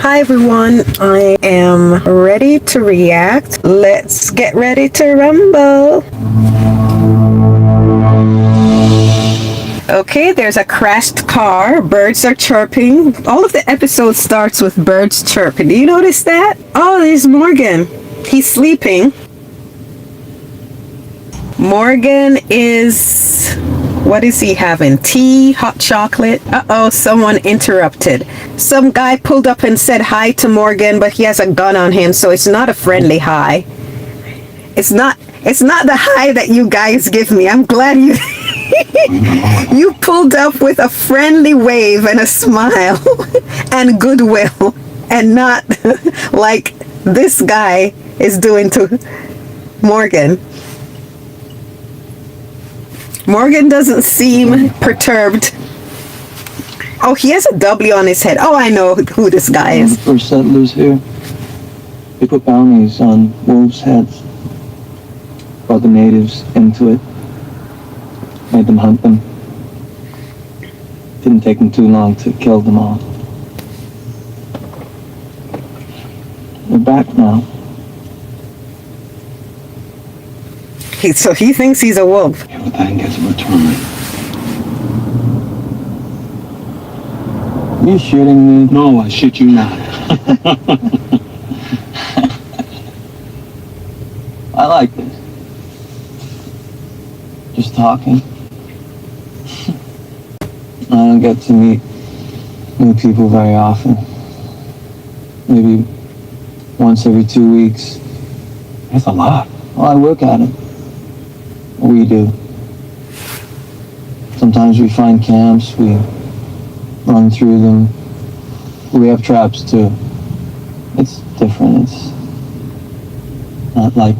Hi everyone, I am ready to react. Let's get ready to rumble. Okay, there's a crashed car. Birds are chirping. All of the episode starts with birds chirping. Do you notice that? Oh, there's Morgan. He's sleeping. Morgan is... what is he having? Tea? Hot chocolate? Uh-oh, someone interrupted. Some guy pulled up and said hi to Morgan, but he has a gun on him, so it's not a friendly hi. It's not the hi that you guys give me. I'm glad you you pulled up with a friendly wave and a smile and goodwill, and not like this guy is doing to Morgan. Morgan doesn't seem perturbed. Oh, he has a W on his head. Oh, I know who this guy is. First settlers here, they put bounties on wolves' heads. Brought the natives into it. Made them hunt them. Didn't take them too long to kill them all. They're back now. So he thinks he's a wolf. Everything gets a return. You shitting me? No, I shit you not. I like this. Just talking. I don't get to meet new people very often. Maybe once every 2 weeks. That's a lot. Well, I work at it. We do. Sometimes we find camps, we run through them. We have traps too. It's different. It's not like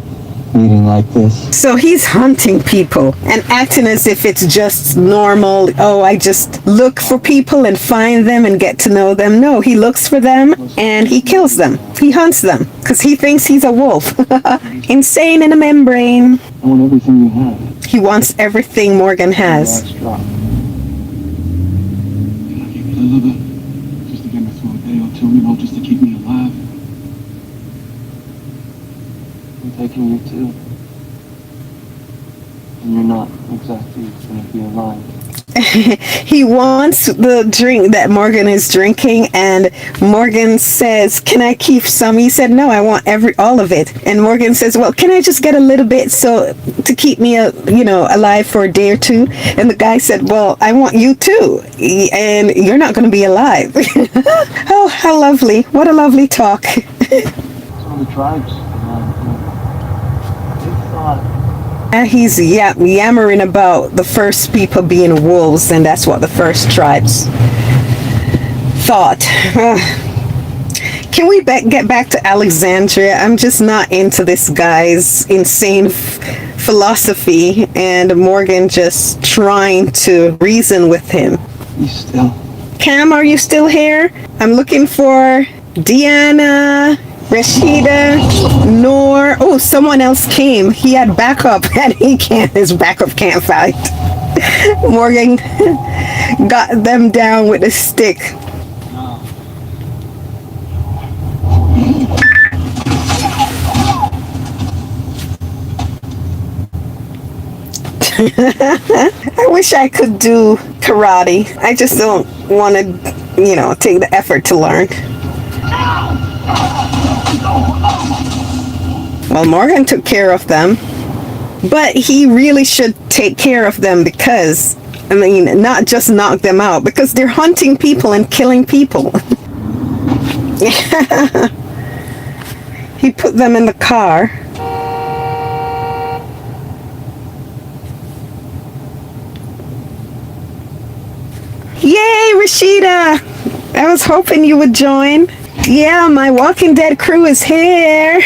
meeting like this. So he's hunting people and acting as if it's just normal. Oh, I just look for people and find them and get to know them. No, he looks for them and he kills them. He hunts them because he thinks he's a wolf. Insane in a membrane. I want everything you have. He wants everything Morgan has. Just to get me through a day or two, just to keep me alive. I'm taking you too. And you're not exactly going to be alive. He wants the drink that Morgan is drinking, and Morgan says, can I keep some? He said, no, I want all of it. And Morgan says, well, can I just get a little bit so to keep me alive for a day or two? And the guy said, well, I want you too, and you're not going to be alive. Oh, how lovely. What a lovely talk. Some of the tribes, they thought he's yammering about the first people being wolves, and that's what the first tribes thought. Can we get back to Alexandria? I'm just not into this guy's insane philosophy, and Morgan just trying to reason with him. he's still. Cam, are you still here? I'm looking for Deanna, Rashida, Noor. Oh, someone else came. He had backup and his backup can't fight. Morgan got them down with a stick. I wish I could do karate. I just don't want to, take the effort to learn. Well, Morgan took care of them, but he really should take care of them because, not just knock them out, because they're hunting people and killing people. He put them in the car. Yay, Rashida! I was hoping you would join. Yeah, my Walking Dead crew is here.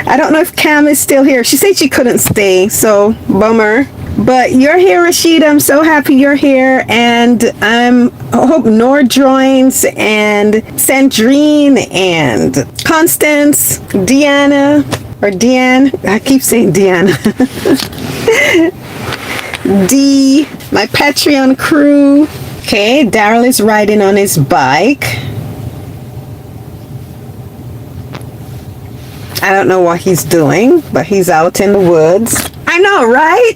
I don't know if Cam is still here. She said she couldn't stay, so bummer. But you're here, Rashida. I'm so happy you're here. And I hope Noor joins, and Sandrine, and Constance, Deanna, or Deanne. I keep saying Deanna. D, my Patreon crew. Okay, Daryl is riding on his bike. I don't know what he's doing, but he's out in the woods. I know, right?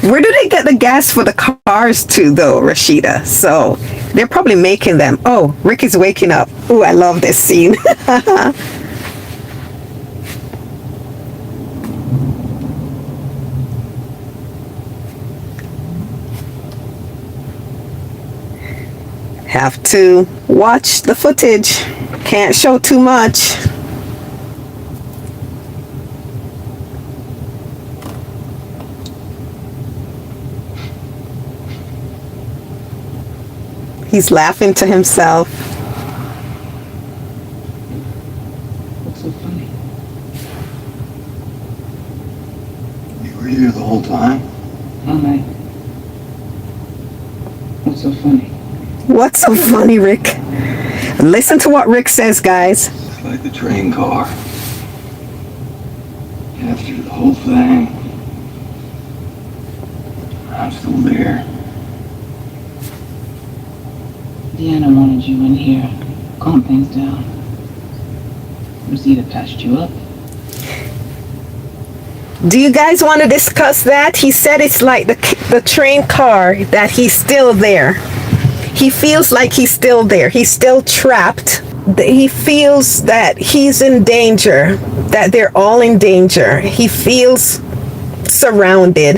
Where do they get the gas for the cars to, though, Rashida? So they're probably making them. Oh, Rick is waking up. Oh, I love this scene. Have to watch the footage. Can't show too much. He's laughing to himself. What's so funny? You were here the whole time? All night. What's so funny? What's so funny, Rick? Listen to what Rick says, guys. It's like the train car. After the whole thing. I'm still there. Deanna wanted you in here. Calm things down. Rosita patched you up. Do you guys want to discuss that? He said it's like the train car, that he's still there. He feels like he's still there. He's still trapped. He feels that he's in danger, that they're all in danger. He feels surrounded.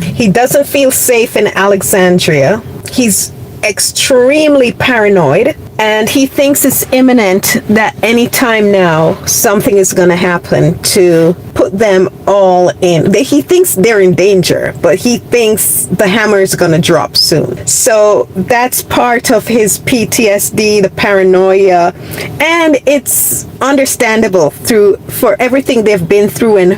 He doesn't feel safe in Alexandria. He's extremely paranoid, and he thinks it's imminent that any time now something is going to happen to put them all in. He thinks they're in danger, but he thinks the hammer is going to drop soon. So that's part of his PTSD, the paranoia, and it's understandable for everything they've been through and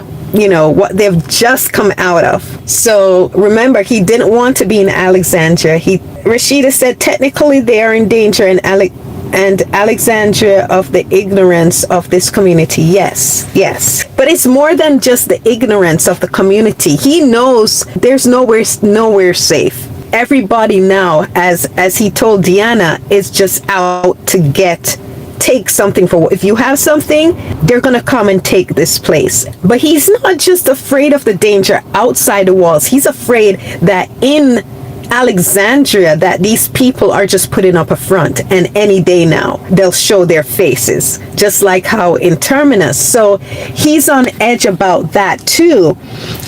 what they've just come out of. So remember, he didn't want to be in Alexandria. Rashida said technically they are in danger and Alexandria of the ignorance of this community. Yes. But it's more than just the ignorance of the community. He knows there's nowhere safe. Everybody now, as he told Deanna, is just out to take something if you have something, they're gonna come and take this place. But he's not just afraid of the danger outside the walls. He's afraid that in Alexandria that these people are just putting up a front, and any day now they'll show their faces, just like how in Terminus. So he's on edge about that too.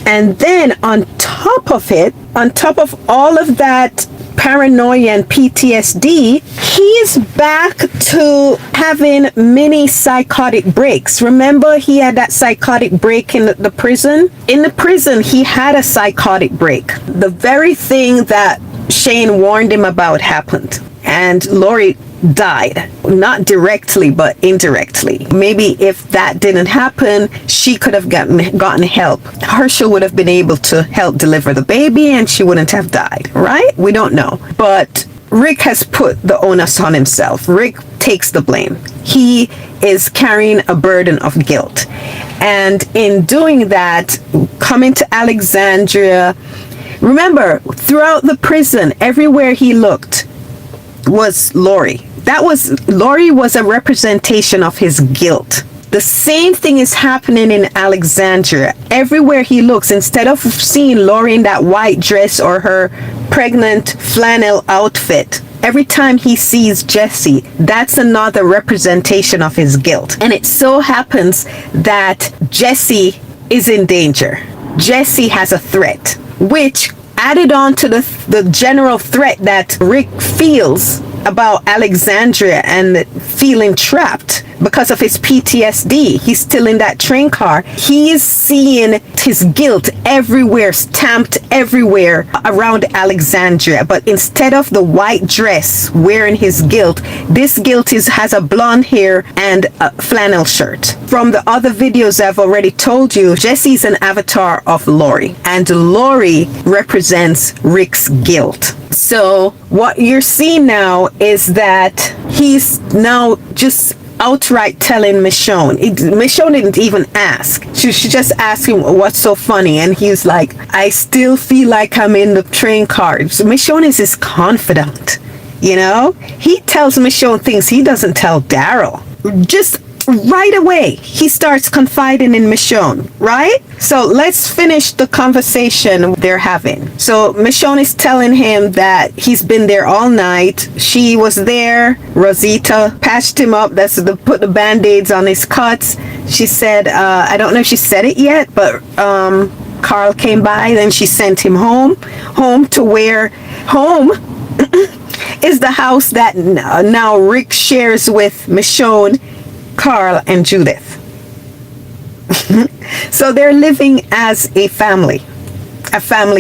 And then on top of all of that paranoia and PTSD, he's back to having mini psychotic breaks. Remember, he had that psychotic break in the prison? In the prison, he had a psychotic break. The very thing that Shane warned him about happened. And Lori died, not directly but indirectly. Maybe if that didn't happen, she could have gotten help. Herschel would have been able to help deliver the baby and she wouldn't have died, right? We don't know. But Rick has put the onus on himself. Rick takes the blame. He is carrying a burden of guilt, and in doing that, coming to Alexandria, remember, throughout the prison, everywhere he looked was Lori. Lori was a representation of his guilt. The same thing is happening in Alexandria. Everywhere he looks, instead of seeing Lori in that white dress or her pregnant flannel outfit, every time he sees Jesse, that's another representation of his guilt. And it so happens that Jesse is in danger. Jesse has a threat, which added on to the general threat that Rick feels about Alexandria and feeling trapped because of his PTSD. He's still in that train car. He is seeing his guilt everywhere, stamped everywhere around Alexandria. But instead of the white dress wearing his guilt, this guilt has a blonde hair and a flannel shirt. From the other videos I've already told you, Jesse's an avatar of Lori, and Lori represents Rick's guilt. So what you're seeing now is that he's now just outright telling Michonne. Michonne didn't even ask. She just asked him, what's so funny? And he's like, I still feel like I'm in the train car. So Michonne is his confidant. He tells Michonne things he doesn't tell Daryl. Just right away, he starts confiding in Michonne, right? So let's finish the conversation they're having. So Michonne is telling him that he's been there all night. She was there. Rosita patched him up. Put the band-aids on his cuts. She said, I don't know if she said it yet, but Carl came by. Then she sent him home to where home is the house that now Rick shares with Michonne, Carl, and Judith. So they're living as a family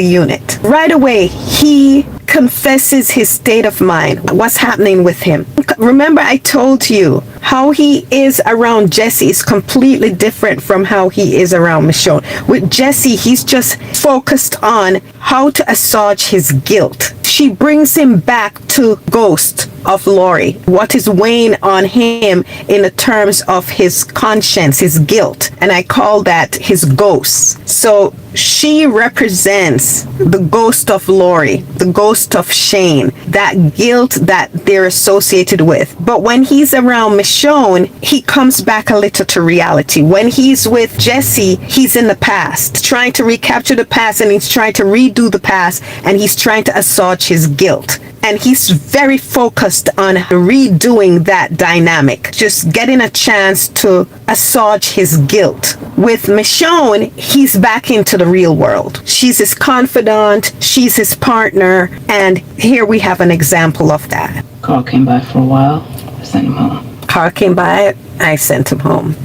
unit. Right away, he confesses his state of mind, what's happening with him. Remember, I told you how he is around Jesse is completely different from how he is around Michonne. With Jesse, he's just focused on how to assuage his guilt. She brings him back to Ghost of Laurie, what is weighing on him in the terms of his conscience, his guilt, and I call that his ghost. So she represents the ghost of Laurie, the ghost of Shane, that guilt that they're associated with. But when he's around Michonne, he comes back a little to reality. When he's with Jesse, he's in the past, trying to recapture the past, and he's trying to redo the past, and he's trying to assuage his guilt. And he's very focused on redoing that dynamic, just getting a chance to assuage his guilt. With Michonne, he's back into the real world. She's his confidant, she's his partner, and here we have an example of that. Carl came by for a while. I sent him home. Carl came by, I sent him home.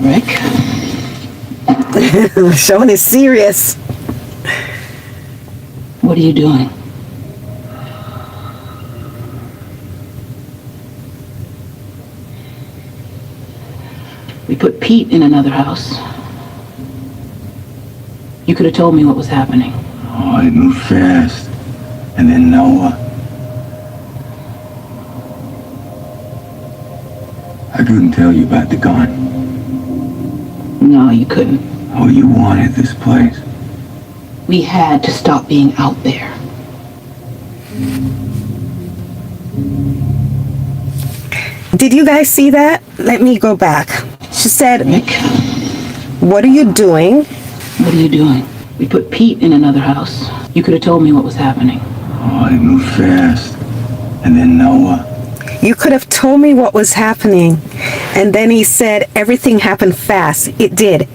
Rick? Michonne is serious. What are you doing? We put Pete in another house. You could have told me what was happening. Oh, it moved fast. And then Noah. I couldn't tell you about the gun. No, you couldn't. Oh, you wanted this place. We had to stop being out there. Did you guys see that? Let me go back. She said, Rick? What are you doing? What are you doing? We put Pete in another house. You could have told me what was happening. Oh, it moved fast. And then Noah. You could have told me what was happening. And then he said, everything happened fast. It did.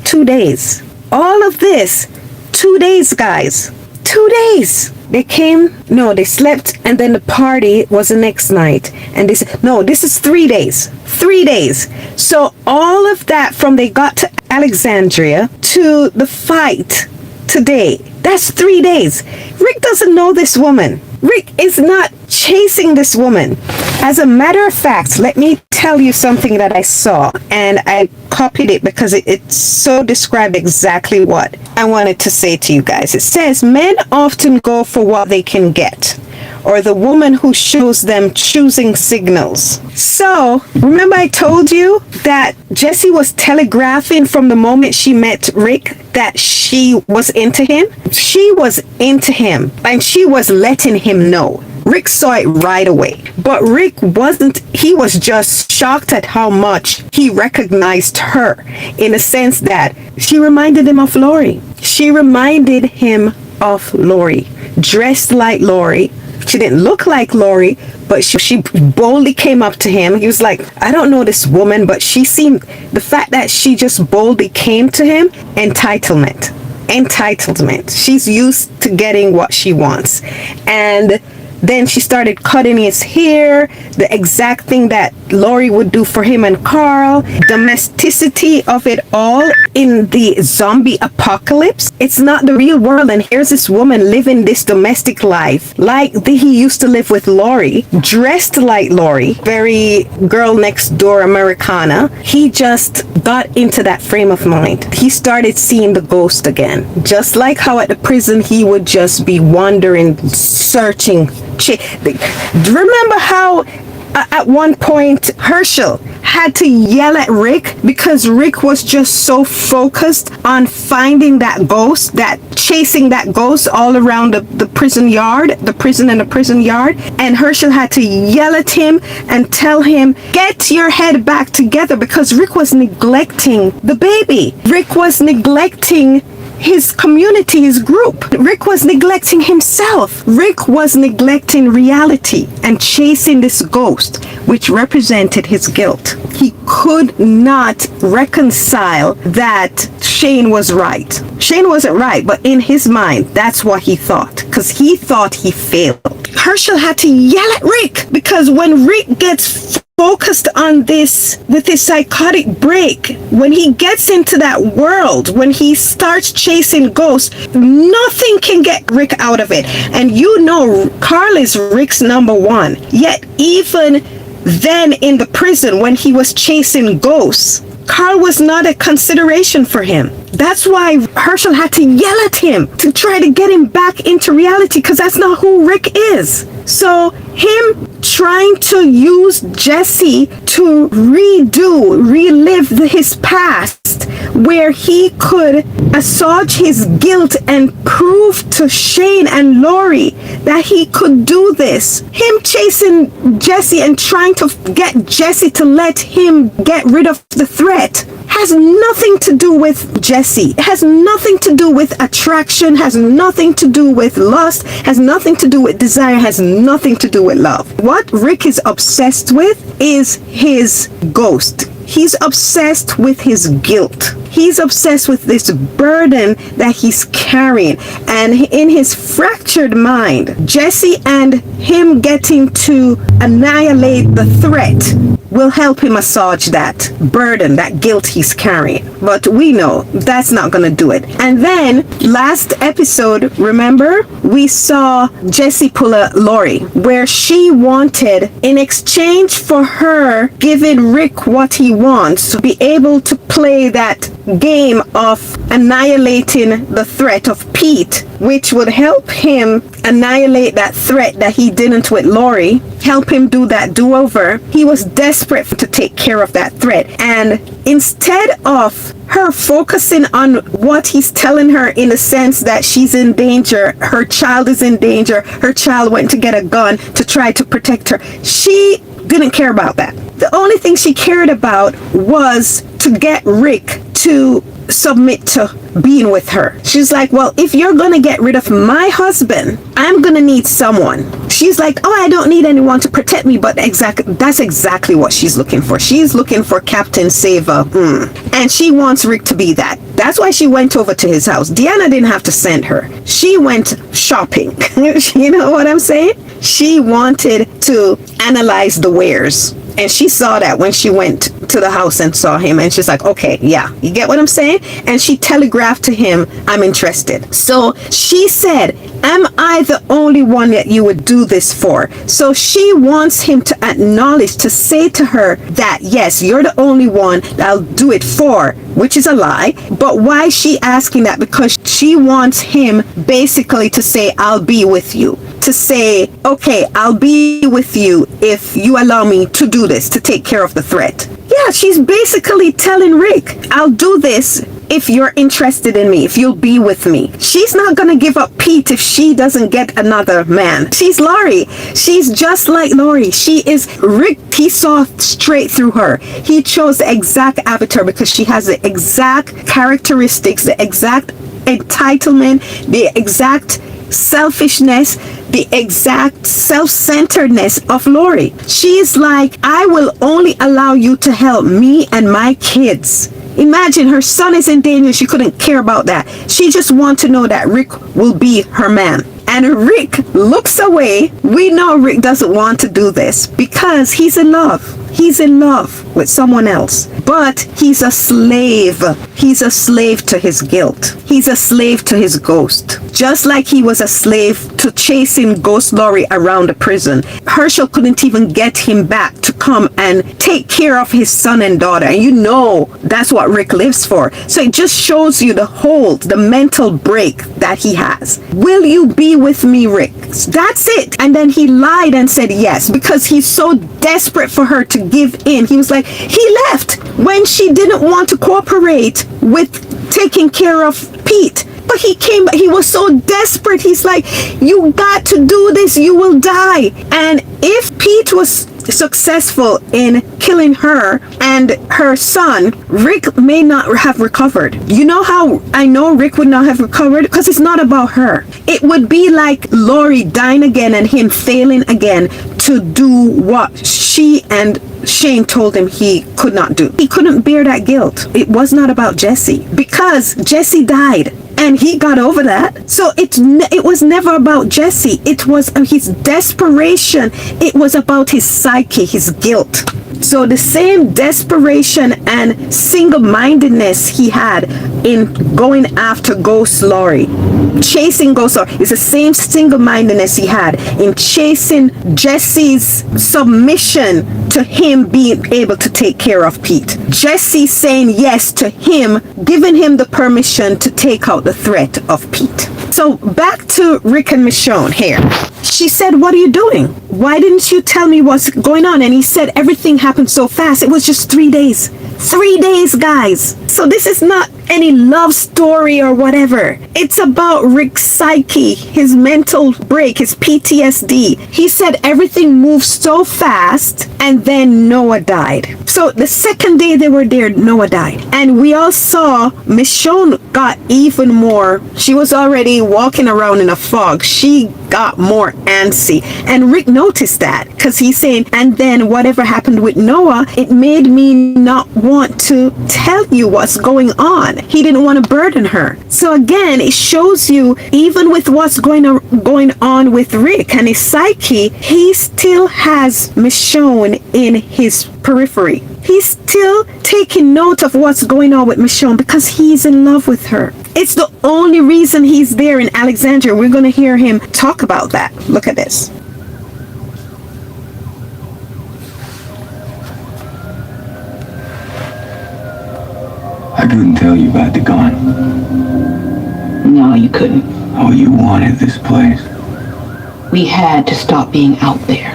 2 days. All of this. 2 days, guys. 2 days. They they slept, and then the party was the next night. And they said, no, this is 3 days. 3 days. So all of that from they got to Alexandria to the fight today, that's 3 days. Rick doesn't know this woman. Rick is not chasing this woman. As a matter of fact, let me tell you something that I saw, and I copied it because it so described exactly what I wanted to say to you guys. It says, men often go for what they can get, or the woman who shows them choosing signals. So, remember I told you that Jessie was telegraphing from the moment she met Rick that she was into him? She was into him, and she was letting him know. Rick saw it right away. But Rick wasn't, he was just shocked at how much he recognized her, in a sense that she reminded him of Laurie. She reminded him of Laurie. Dressed like Laurie. She didn't look like Laurie, but she boldly came up to him. He was like, I don't know this woman, but she seemed, the fact that she just boldly came to him, entitlement. She's used to getting what she wants. And then she started cutting his hair, the exact thing that Laurie would do for him and Carl. Domesticity of it all in the zombie apocalypse. It's not the real world, and here's this woman living this domestic life like he used to live with Laurie, dressed like Laurie, very girl next door Americana. He just got into that frame of mind. He started seeing the ghost again, just like how at the prison he would just be wandering, searching. Remember how At one point, Herschel had to yell at Rick because Rick was just so focused on finding that ghost, that chasing that ghost all around the prison yard, the prison and the prison yard. And Herschel had to yell at him and tell him, get your head back together, because Rick was neglecting the baby. Rick was neglecting his community, his group. Rick was neglecting himself. Rick was neglecting reality and chasing this ghost, which represented his guilt. He could not reconcile that Shane was right. Shane wasn't right, but in his mind, that's what he thought, because he thought he failed. Herschel had to yell at Rick, because when Rick gets focused on this with his psychotic break, when he gets into that world, when he starts chasing ghosts, nothing can get Rick out of it. And you know, Carl is Rick's number one. Yet even then in the prison, when he was chasing ghosts, Carl was not a consideration for him. That's why Herschel had to yell at him to try to get him back into reality, because that's not who Rick is. So him trying to use Jesse to relive his past, where he could assuage his guilt and prove to Shane and Lori that he could do this. Him chasing Jesse and trying to get Jesse to let him get rid of the threat has nothing to do with Jesse. It has nothing to do with attraction, has nothing to do with lust, has nothing to do with desire, has nothing to do with love. What Rick is obsessed with is his ghost. He's obsessed with his guilt. He's obsessed with this burden that he's carrying. And in his fractured mind, Jesse and him getting to annihilate the threat will help him massage that burden, that guilt he's carrying. But we know that's not going to do it. And then last episode, remember, we saw Jesse pull a Lori, where she wanted, in exchange for her giving Rick what he wants, to be able to play that game of annihilating the threat of Pete, which would help him annihilate that threat that he didn't with Lori, help him do that do-over. He was desperate to take care of that threat. And instead of her focusing on what he's telling her, in a sense that she's in danger, her child is in danger, her child went to get a gun to try to protect her, she didn't care about that. The only thing she cared about was to get Rick to submit to being with her. She's like, well, if you're gonna get rid of my husband, I'm gonna need someone. She's like, oh, I don't need anyone to protect me, but that's exactly what she's looking for. She's looking for Captain Saver. And she wants Rick to be that. That's why she went over to his house. Deanna didn't have to send her. She went shopping. You know what I'm saying? She wanted to analyze the wares. And she saw that when she went to the house and saw him, and she's like, okay, yeah, you get what I'm saying? And she telegraphed to him, I'm interested. So she said, am I the only one that you would do this for? So she wants him to acknowledge, to say to her that, yes, you're the only one that I'll do it for, which is a lie. But why is she asking that? Because she wants him basically to say, I'll be with you. To say, okay, I'll be with you if you allow me to do this, to take care of the threat. Yeah, she's basically telling Rick, I'll do this if you're interested in me, if you'll be with me. She's not gonna give up Pete if she doesn't get another man. She's Lori. She's just like Lori. She is Rick. He saw straight through her. He chose the exact avatar because she has the exact characteristics, the exact entitlement, the exact selfishness, the exact self-centeredness of Lori. She's like, I will only allow you to help me and my kids. Imagine, her son is in danger. She couldn't care about that. She just wants to know that Rick will be her man. And Rick looks away. We know Rick doesn't want to do this because he's in love. He's in love with someone else. But he's a slave. He's a slave to his guilt. He's a slave to his ghost. Just like he was a slave to chasing Ghost Lori around the prison. Herschel couldn't even get him back to come and take care of his son and daughter. And you know that's what Rick lives for. So it just shows you the mental break that he has. Will you be with me, Rick? That's it. And then he lied and said yes, because he's so desperate for her to give in. He was like, he left when she didn't want to cooperate with taking care of Pete. But he came, he was so desperate. He's like, you got to do this, you will die. And if Pete was successful in killing her and her son, Rick may not have recovered. You know how I know Rick would not have recovered? Because it's not about her. It would be like Lori dying again and him failing again to do what she and Shane told him he could not do. He couldn't bear that guilt. It was not about Jesse, because Jesse died and he got over that. So it was never about Jesse. It was his desperation. It was about his psyche, his guilt. So the same desperation and single-mindedness he had in going after Ghost Lori, chasing Ghost Lori, is the same single-mindedness he had in chasing Jesse's submission to him being able to take care of Pete. Jesse saying yes to him, giving him the permission to take out the threat of Pete. So back to Rick and Michonne here. She said, what are you doing? Why didn't you tell me what's going on? And he said, everything happened so fast. It was just 3 days. 3 days, guys. So this is not any love story or whatever. It's about Rick's psyche, his mental break, his PTSD. He said everything moved so fast, and then Noah died. So the second day they were there, Noah died. And we all saw Michonne got even more. She was already walking around in a fog. She got more antsy. And Rick noticed that, because he's saying, and then whatever happened with Noah, it made me not want to tell you what's going on. He didn't want to burden her. So again, it shows you, even with what's going on with Rick and his psyche, he still has Michonne in his periphery. He's still taking note of what's going on with Michonne because he's in love with her. It's the only reason he's there in Alexandria. We're going to hear him talk about that. Look at this. I couldn't tell you about the gun. No, you couldn't. Oh, you wanted this place. We had to stop being out there.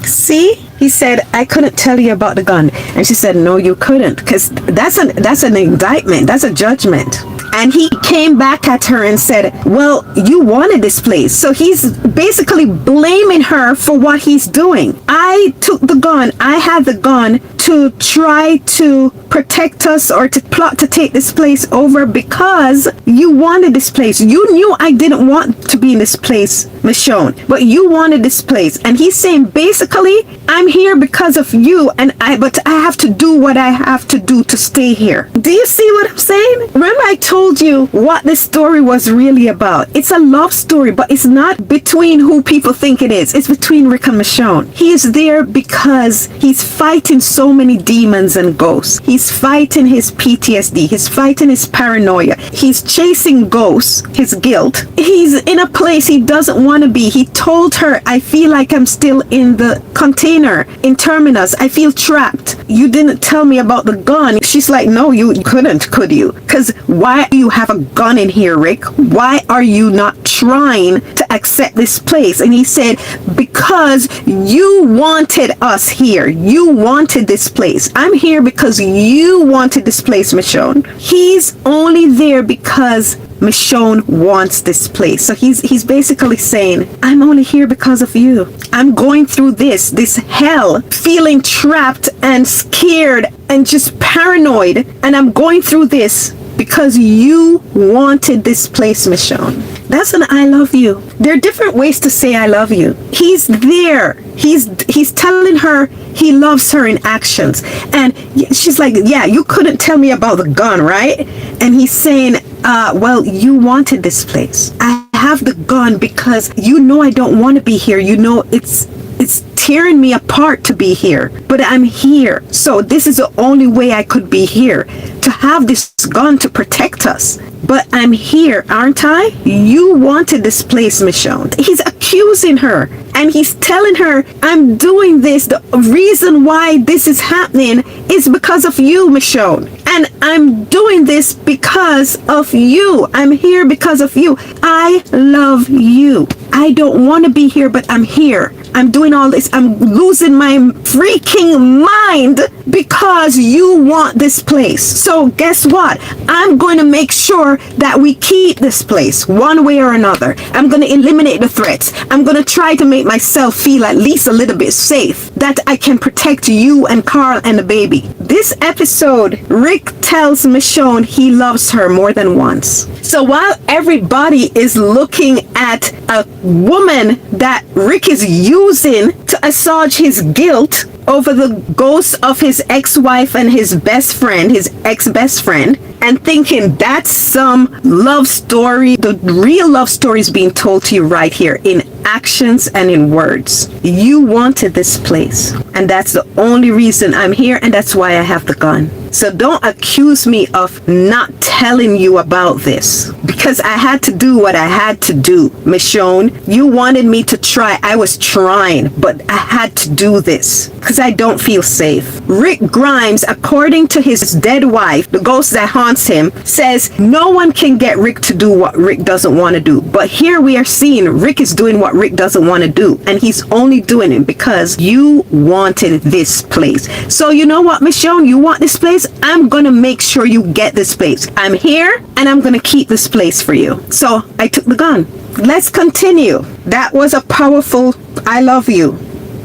See? He said, I couldn't tell you about the gun. And she said, no, you couldn't. Because that's an indictment. That's a judgment. And he came back at her and said, well, you wanted this place. So he's basically blaming her for what he's doing. I took the gun. I had the gun to try to protect us or to plot to take this place over because you wanted this place. You knew I didn't want to be in this place, Michonne, but you wanted this place. And he's saying, basically, I'm here because of you, but I have to do what I have to do to stay here. Do you see what I'm saying? Remember I told you what this story was really about. It's a love story, but it's not between who people think it is. It's between Rick and Michonne. He is there because he's fighting so many demons and ghosts. He's fighting his PTSD. He's fighting his paranoia. He's chasing ghosts, his guilt. He's in a place he doesn't want to be. He told her, I feel like I'm still in the container in Terminus. I feel trapped. You didn't tell me about the gun. She's like, no, you couldn't, could you? Because why do you have a gun in here, Rick? Why are you not trying to accept this place? And he said, because you wanted us here. You wanted this place. I'm here because you wanted this place, Michonne. He's only there because Michonne wants this place. So he's basically saying, I'm only here because of you. I'm going through this hell, feeling trapped and scared and just paranoid. And I'm going through this because you wanted this place, Michonne. That's an I love you. There are different ways to say I love you. He's there. He's telling her he loves her in actions. And she's like, yeah, you couldn't tell me about the gun, right? And he's saying, well, you wanted this place. I have the gun because you know I don't want to be here. You know it's it's tearing me apart to be here, but I'm here. So this is the only way I could be here, to have this gun to protect us. But I'm here, aren't I? You wanted this place, Michonne. He's accusing her, and he's telling her, I'm doing this. The reason why this is happening is because of you, Michonne. And I'm doing this because of you. I'm here because of you. I love you. I don't want to be here, but I'm here. I'm doing all this. I'm losing my freaking mind because you want this place. So guess what? I'm going to make sure that we keep this place one way or another. I'm going to eliminate the threats. I'm going to try to make myself feel at least a little bit safe, that I can protect you and Carl and the baby. This episode, Rick tells Michonne he loves her more than once. So while everybody is looking at a woman that Rick is using to assuage his guilt over the ghost of his ex-wife and his best friend, his ex-best friend, and thinking that's some love story, the real love story is being told to you right here in actions and in words. You wanted this place, and that's the only reason I'm here, and that's why I have the gun. So don't accuse me of not telling you about this, because I had to do what I had to do. Michonne, you wanted me to try. I was trying, but I had to do this because I don't feel safe. Rick Grimes, according to his dead wife, the ghost that haunts him, says no one can get Rick to do what Rick doesn't want to do. But here we are seeing Rick is doing what Rick doesn't want to do, and he's only doing it because you wanted this place. So you know what, Michonne, you want this place? I'm gonna make sure you get this place. I'm here, and I'm gonna keep this place for you. So I took the gun. Let's continue. That was a powerful I love you.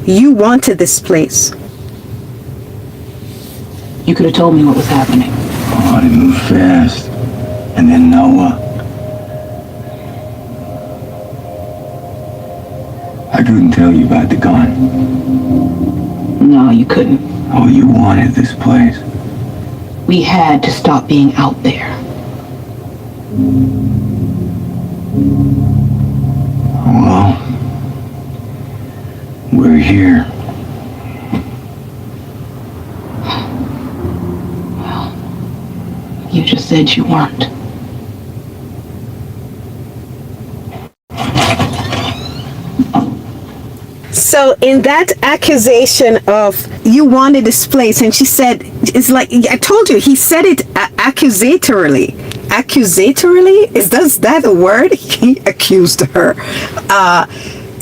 You wanted this place. You could have told me what was happening. Oh, they moved fast. And then Noah. I couldn't tell you about the gun. No, you couldn't. Oh, you wanted this place. We had to stop being out there. Well, we're here. Well, you just said you weren't. So in that accusation of you wanted this place, and she said, it's like, I told you, he said it accusatorily. Accusatorily? Is that a word? He accused her.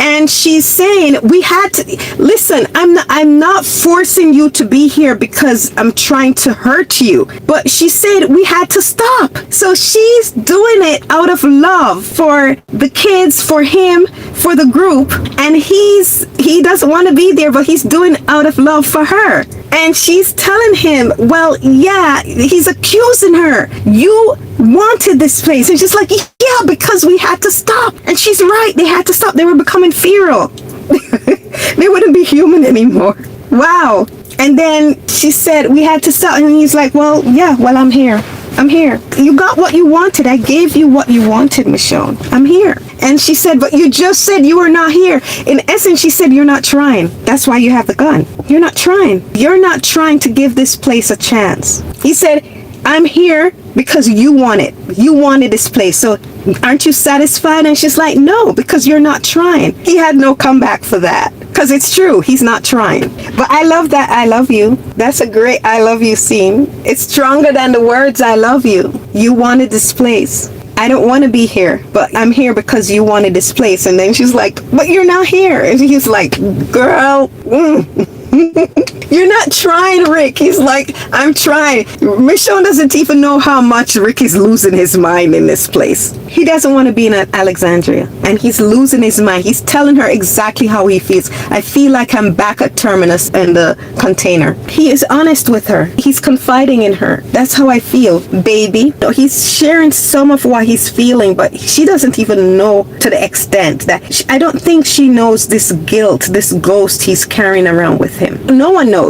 And she's saying, we had to listen. I'm not forcing you to be here because I'm trying to hurt you. But she said we had to stop. So she's doing it out of love for the kids, for him, for the group. And he doesn't want to be there, but he's doing it out of love for her. And she's telling him, well, yeah, he's accusing her. You wanted this place. And she's like, yeah, because we had to stop. And she's right. They had to stop. They were becoming feral. They wouldn't be human anymore. Wow. And then she said, we had to stop. And he's like, well, yeah, well, I'm here. I'm here. You got what you wanted. I gave you what you wanted, Michonne. I'm here. And she said, but you just said you were not here. In essence, she said, you're not trying. That's why you have the gun. You're not trying. You're not trying to give this place a chance. He said, I'm here because you want it. You wanted this place. So aren't you satisfied? And she's like, no, because you're not trying. He had no comeback for that. Because it's true. He's not trying. But I love that I love you. That's a great I love you scene. It's stronger than the words I love you. You wanted this place. I don't want to be here, but I'm here because you wanted this place. And then she's like, but you're not here. And he's like, girl, you're not trying, Rick. He's like, I'm trying. Michonne doesn't even know how much Rick is losing his mind in this place. He doesn't want to be in Alexandria, and he's losing his mind. He's telling her exactly how he feels. I feel like I'm back at Terminus in the container. He is honest with her. He's confiding in her. That's how I feel, baby. He's sharing some of what he's feeling, but she doesn't even know to the extent that I don't think she knows this guilt, this ghost he's carrying around with him. No one knows.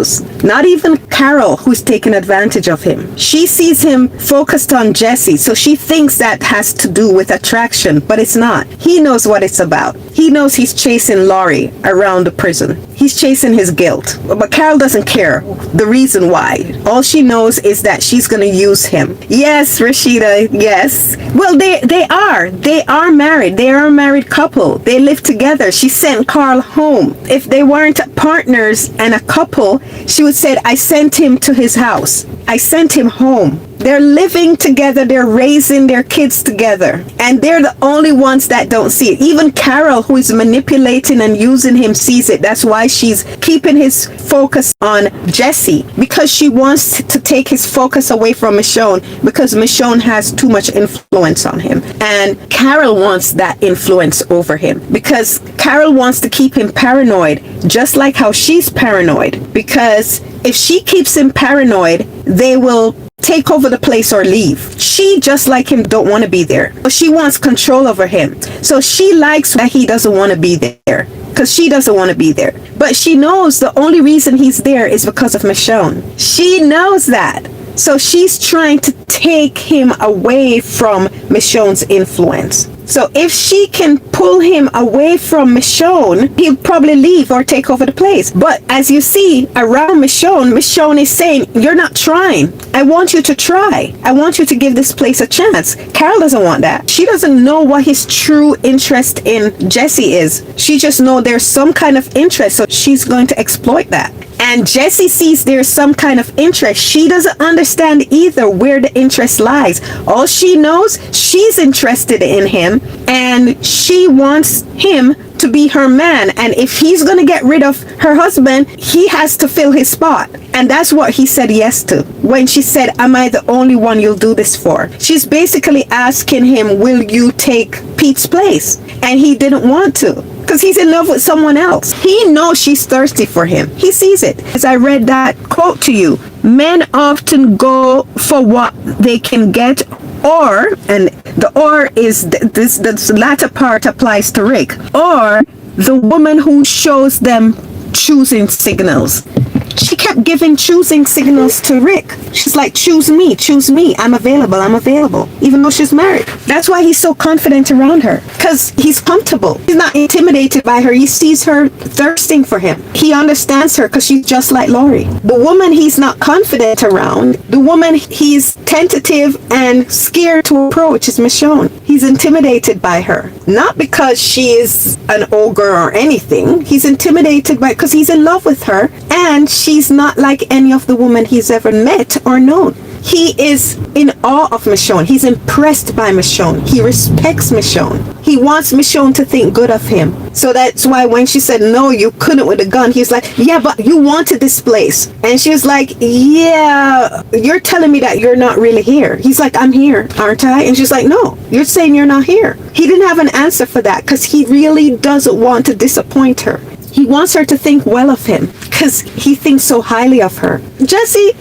Not even Carol, who's taken advantage of him. She sees him focused on Jesse, so she thinks that has to do with attraction, but it's not. He knows what it's about. He knows he's chasing Laurie around the prison. He's chasing his guilt. But Carol doesn't care the reason why. All she knows is that she's going to use him. Yes, Rashida, yes. Well, they are married. They are a married couple. They live together. She sent Carl home. If they weren't partners and a couple, she would say, I sent him to his house. I sent him home. They're living together. They're raising their kids together. And they're the only ones that don't see it. Even Carol, who is manipulating and using him, sees it. That's why she's keeping his focus on Jesse, because she wants to take his focus away from Michonne, because Michonne has too much influence on him. And Carol wants that influence over him, because Carol wants to keep him paranoid, just like how she's paranoid. Because if she keeps him paranoid, they will take over the place or leave. She, just like him, don't want to be there. But she wants control over him. So she likes that he doesn't want to be there, because she doesn't want to be there. But she knows the only reason he's there is because of Michonne. She knows that. So she's trying to take him away from Michonne's influence. So if she can pull him away from Michonne, he'll probably leave or take over the place. But as you see around Michonne, Michonne is saying, you're not trying. I want you to try. I want you to give this place a chance. Carol doesn't want that. She doesn't know what his true interest in Jesse is. She just knows there's some kind of interest, so she's going to exploit that. And Jesse sees there's some kind of interest. She doesn't understand either where the interest lies. All she knows, she's interested in him and she wants him to be her man. And if he's going to get rid of her husband, he has to fill his spot. And that's what he said yes to. When she said, am I the only one you'll do this for? She's basically asking him, will you take Pete's place? And he didn't want to, because he's in love with someone else. He knows she's thirsty for him. He sees it. As I read that quote to you, men often go for what they can get, or, and the or is this latter part applies to Rick, or the woman who shows them choosing signals. She kept giving choosing signals to Rick. She's like, choose me, I'm available, even though she's married. That's why he's so confident around her, because he's comfortable. He's not intimidated by her. He sees her thirsting for him. He understands her because she's just like Laurie. The woman he's not confident around, the woman he's tentative and scared to approach is Michonne. He's intimidated by her, not because she is an ogre or anything. He's intimidated by, because he's in love with her, and she's not like any of the women he's ever met or known. He is in awe of Michonne. He's impressed by Michonne. He respects Michonne. He wants Michonne to think good of him. So that's why when she said, no, you couldn't with a gun, he's like, yeah, but you wanted this place. And she was like, yeah, you're telling me that you're not really here. He's like, I'm here, aren't I? And she's like, no, you're saying you're not here. He didn't have an answer for that, because he really doesn't want to disappoint her. He wants her to think well of him because he thinks so highly of her. Jessie,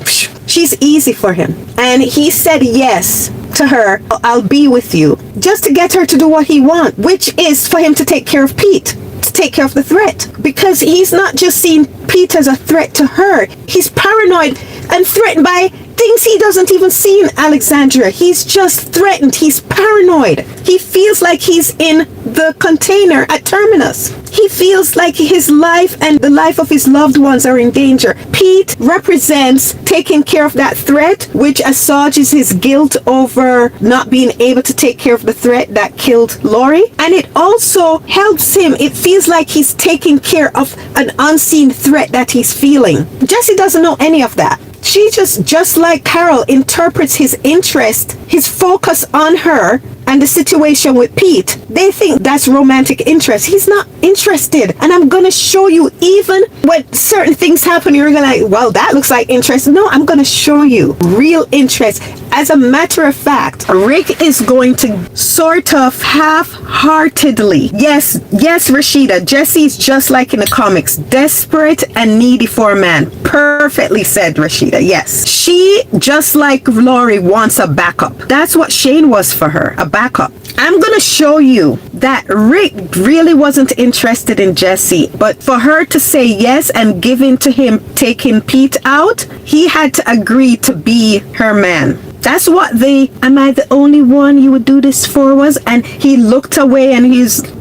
she's easy for him. And he said yes to her, I'll be with you, just to get her to do what he wants, which is for him to take care of Pete, to take care of the threat. Because he's not just seeing Pete as a threat to her. He's paranoid and threatened by things he doesn't even see in Alexandria. He's just threatened. He's paranoid. He feels like he's in the container at Terminus. He feels like his life and the life of his loved ones are in danger. Pete represents taking care of that threat, which assuages his guilt over not being able to take care of the threat that killed Laurie. And it also helps him. It feels like he's taking care of an unseen threat that he's feeling. Jessie doesn't know any of that. She just like Carol, interprets his interest, his focus on her and the situation with Pete. They think that's romantic interest. He's not interested. And I'm going to show you, even when certain things happen, you're going to like, well, that looks like interest. No, I'm going to show you real interest. As a matter of fact, Rick is going to sort of half-heartedly. Yes, Rashida, Jesse's just like in the comics, desperate and needy for a man. Perfectly said, Rashida. Yes. She, just like Laurie, wants a backup. That's what Shane was for her, a backup. I'm gonna show you that Rick really wasn't interested in Jesse, but for her to say yes and give in to him taking Pete out, he had to agree to be her man. That's what am I the only one you would do this for was? And he looked away and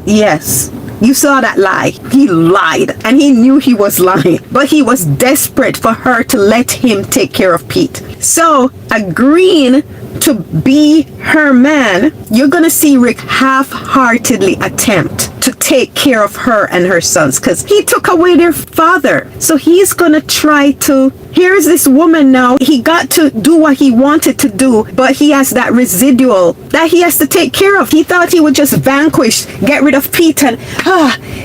yes. You saw that lie. He lied and he knew he was lying, but he was desperate for her to let him take care of Pete. So agreeing to be her man, you're gonna see Rick half-heartedly attempt to take care of her and her sons because he took away their father. So he's gonna try to, here's this woman now, he got to do what he wanted to do, but he has that residual that he has to take care of. He thought he would just vanquish, get rid of Pete, and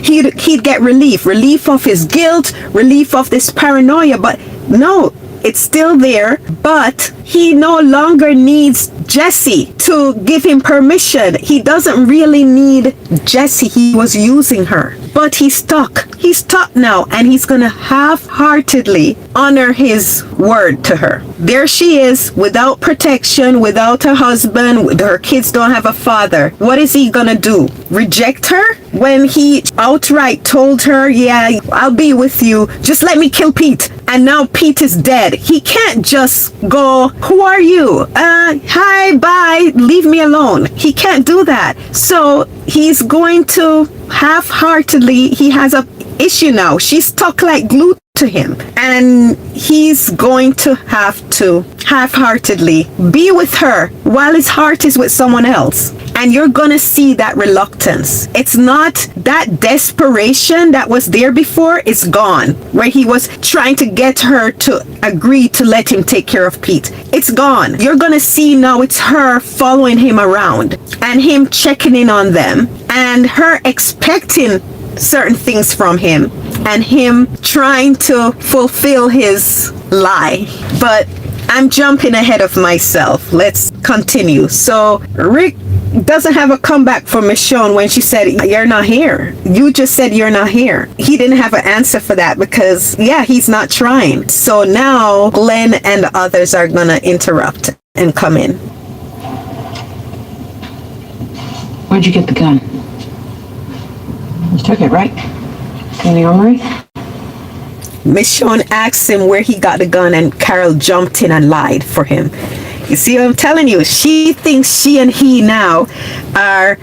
he'd get relief of his guilt, relief of this paranoia, but no, it's still there, but he no longer needs Jesse to give him permission. He doesn't really need Jesse. He was using her, but he's stuck. He's stuck now, and he's gonna half-heartedly honor his word to her. There she is, without protection, without a husband, her kids don't have a father. What is he gonna do? Reject her? When he outright told her, yeah, I'll be with you, just let me kill Pete. And now Pete is dead. He can't just go, who are you? Hi, bye, leave me alone. He can't do that. So he's going to half-heartedly, he has a issue now. She's stuck like glue to him, and he's going to have to half-heartedly be with her while his heart is with someone else. And you're gonna see that reluctance. It's not that desperation that was there before, it's gone, where he was trying to get her to agree to let him take care of Pete. It's gone. You're gonna see now it's her following him around and him checking in on them and her expecting certain things from him and him trying to fulfill his lie. But I'm jumping ahead of myself. Let's continue. So Rick doesn't have a comeback for Michonne when she said, you're not here. You just said you're not here. He didn't have an answer for that because, yeah, he's not trying. So now Glenn and the others are going to interrupt and come in. Where'd you get the gun? You took it, right? In the armory? Michonne asked him where he got the gun, and Carol jumped in and lied for him. You see what I'm telling you? She thinks she and he now are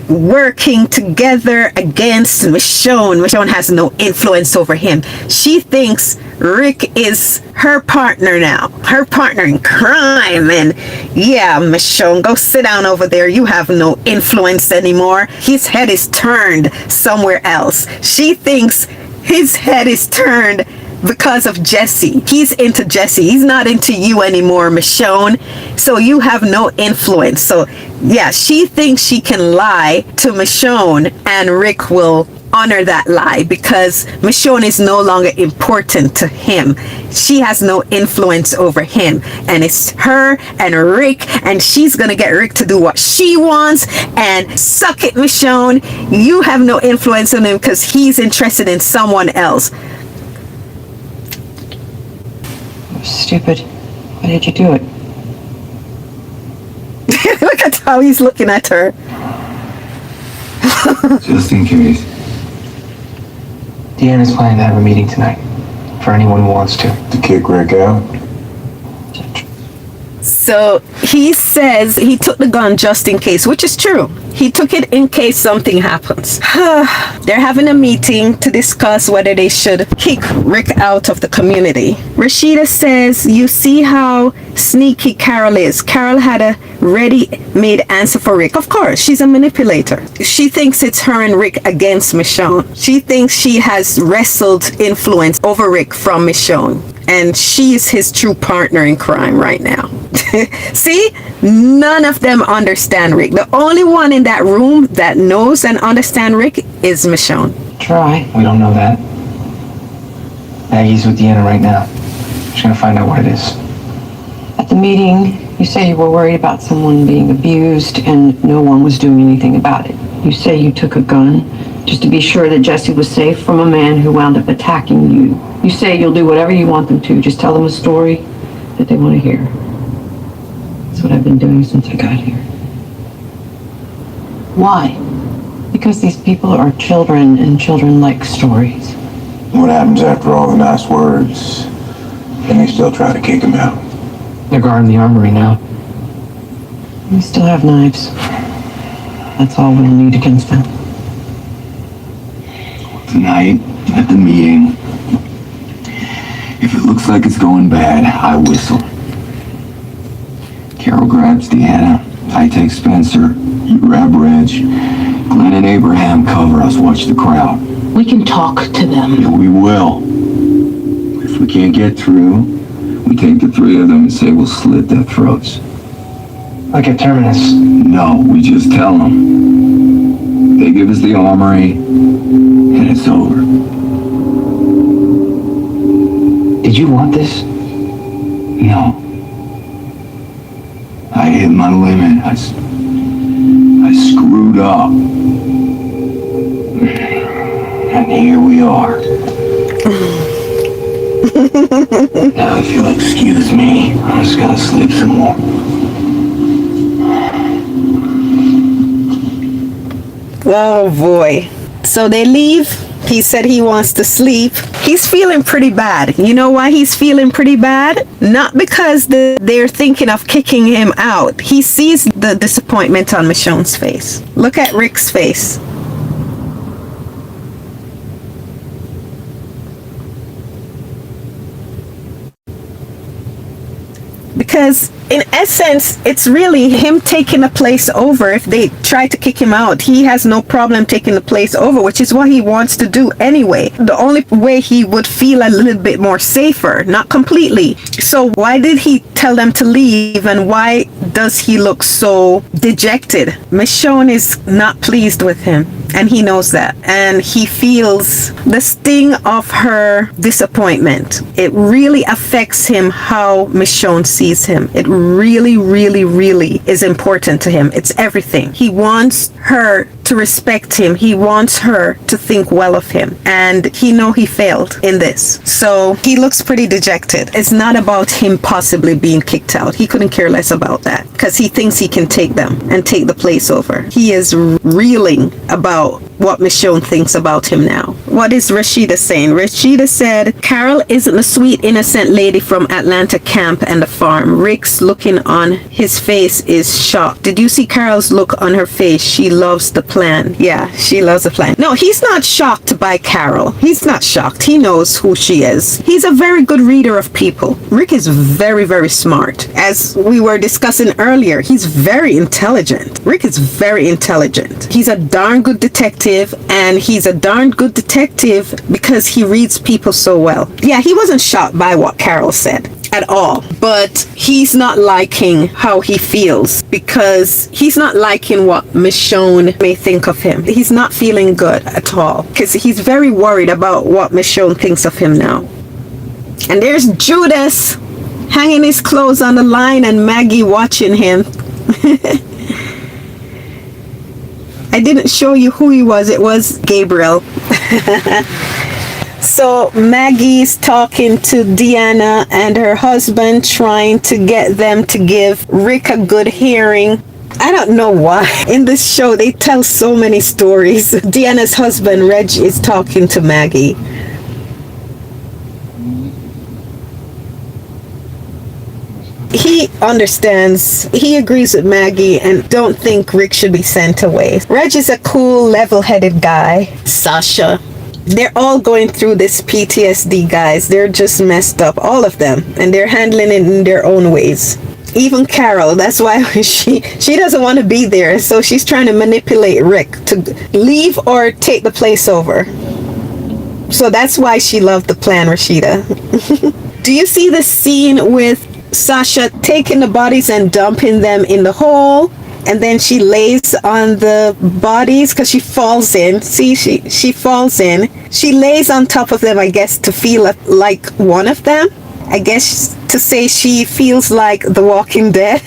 working together against Michonne. Michonne has no influence over him. She thinks Rick is her partner now, her partner in crime. And yeah, Michonne, go sit down over there. You have no influence anymore. His head is turned somewhere else. She thinks his head is turned because of Jesse. He's into Jesse. He's not into you anymore, Michonne. So you have no influence. So yeah, she thinks she can lie to Michonne and Rick will honor that lie because Michonne is no longer important to him. She has no influence over him, and it's her and Rick, and she's gonna get Rick to do what she wants. And suck it, Michonne, you have no influence on him because he's interested in someone else. Stupid. Why did you do it? Look at how he's looking at her. Just in case. Deanna's planning to have a meeting tonight. For anyone who wants to kick Rick out. So he says he took the gun just in case, which is true. He took it in case something happens. They're having a meeting to discuss whether they should kick Rick out of the community. Rashida says, you see how sneaky Carol is. Carol had a ready-made answer for Rick. Of course, she's a manipulator. She thinks it's her and Rick against Michonne. She thinks she has wrestled influence over Rick from Michonne. And she is his true partner in crime right now. See? None of them understand Rick. The only one in that room that knows and understands Rick is Michonne. Try. We don't know that. Maggie's with Deanna right now. She's gonna find out what it is. At the meeting, you say you were worried about someone being abused and no one was doing anything about it. You say you took a gun just to be sure that Jesse was safe from a man who wound up attacking you. You say you'll do whatever you want them to. Just tell them a story that they want to hear. That's what I've been doing since I got here. Why? Because these people are children, and children like stories. What happens after all the nice words? And they still try to kick him out. They're guarding the armory now. We still have knives. That's all we'll need against them. Tonight, at the meeting, if it looks like it's going bad, I whistle. Carol grabs Deanna. I take Spencer. You grab Reg. Glenn and Abraham cover us. Watch the crowd. We can talk to them. Yeah, we will. If we can't get through, we take the three of them and say we'll slit their throats. Like at Terminus. No, we just tell them. They give us the armory, and it's over. Did you want this? No. I hit my limit. I screwed up. And here we are. Now, if you'll excuse me, I'm just gonna sleep some more. Oh boy. So they leave. He said he wants to sleep. He's feeling pretty bad. You know why he's feeling pretty bad? Not because they're thinking of kicking him out. He sees the disappointment on Michonne's face. Look at Rick's face. Because in essence, it's really him taking the place over. If they try to kick him out, he has no problem taking the place over, which is what he wants to do anyway. The only way he would feel a little bit more safer, not completely. So why did he tell them to leave, and why does he look so dejected? Michonne is not pleased with him, and he knows that. And he feels the sting of her disappointment. It really affects him how Michonne sees him. It really, really, really is important to him. It's everything. He wants her to respect him. He wants her to think well of him. And he know he failed in this. So he looks pretty dejected. It's not about him possibly being kicked out. He couldn't care less about that because he thinks he can take them and take the place over. He is reeling about what Michonne thinks about him now. What is Rashida saying? Rashida said, Carol isn't the sweet, innocent lady from Atlanta camp and the farm. Rick's looking on his face is shocked. Did you see Carol's look on her face? She loves the plan. Yeah, she loves the plan. No, he's not shocked by Carol. He's not shocked. He knows who she is. He's a very good reader of people. Rick is very, very smart. As we were discussing earlier, he's very intelligent. Rick is very intelligent. He's a darn good detective, and he's a darn good detective because he reads people so well. Yeah, he wasn't shocked by what Carol said at all, but he's not liking how he feels because he's not liking what Michonne may think of him. He's not feeling good at all because he's very worried about what Michonne thinks of him now. And there's Judas hanging his clothes on the line and Maggie watching him. I didn't show you who he was. It was Gabriel. So Maggie's talking to Deanna and her husband, trying to get them to give Rick a good hearing. I don't know why. In this show, they tell so many stories. Deanna's husband, Reg, is talking to Maggie. He understands, he agrees with Maggie and don't think Rick should be sent away. Reg is a cool, level-headed guy. Sasha. They're all going through this PTSD, guys. They're just messed up, all of them. And they're handling it in their own ways. Even Carol, that's why she doesn't want to be there. So she's trying to manipulate Rick to leave or take the place over. So that's why she loved the plan, Rashida. Do you see the scene with Sasha taking the bodies and dumping them in the hole, and then she lays on the bodies because she falls in. See, she falls in. She lays on top of them, I guess, to feel like one of them. I guess to say she feels like The Walking Dead.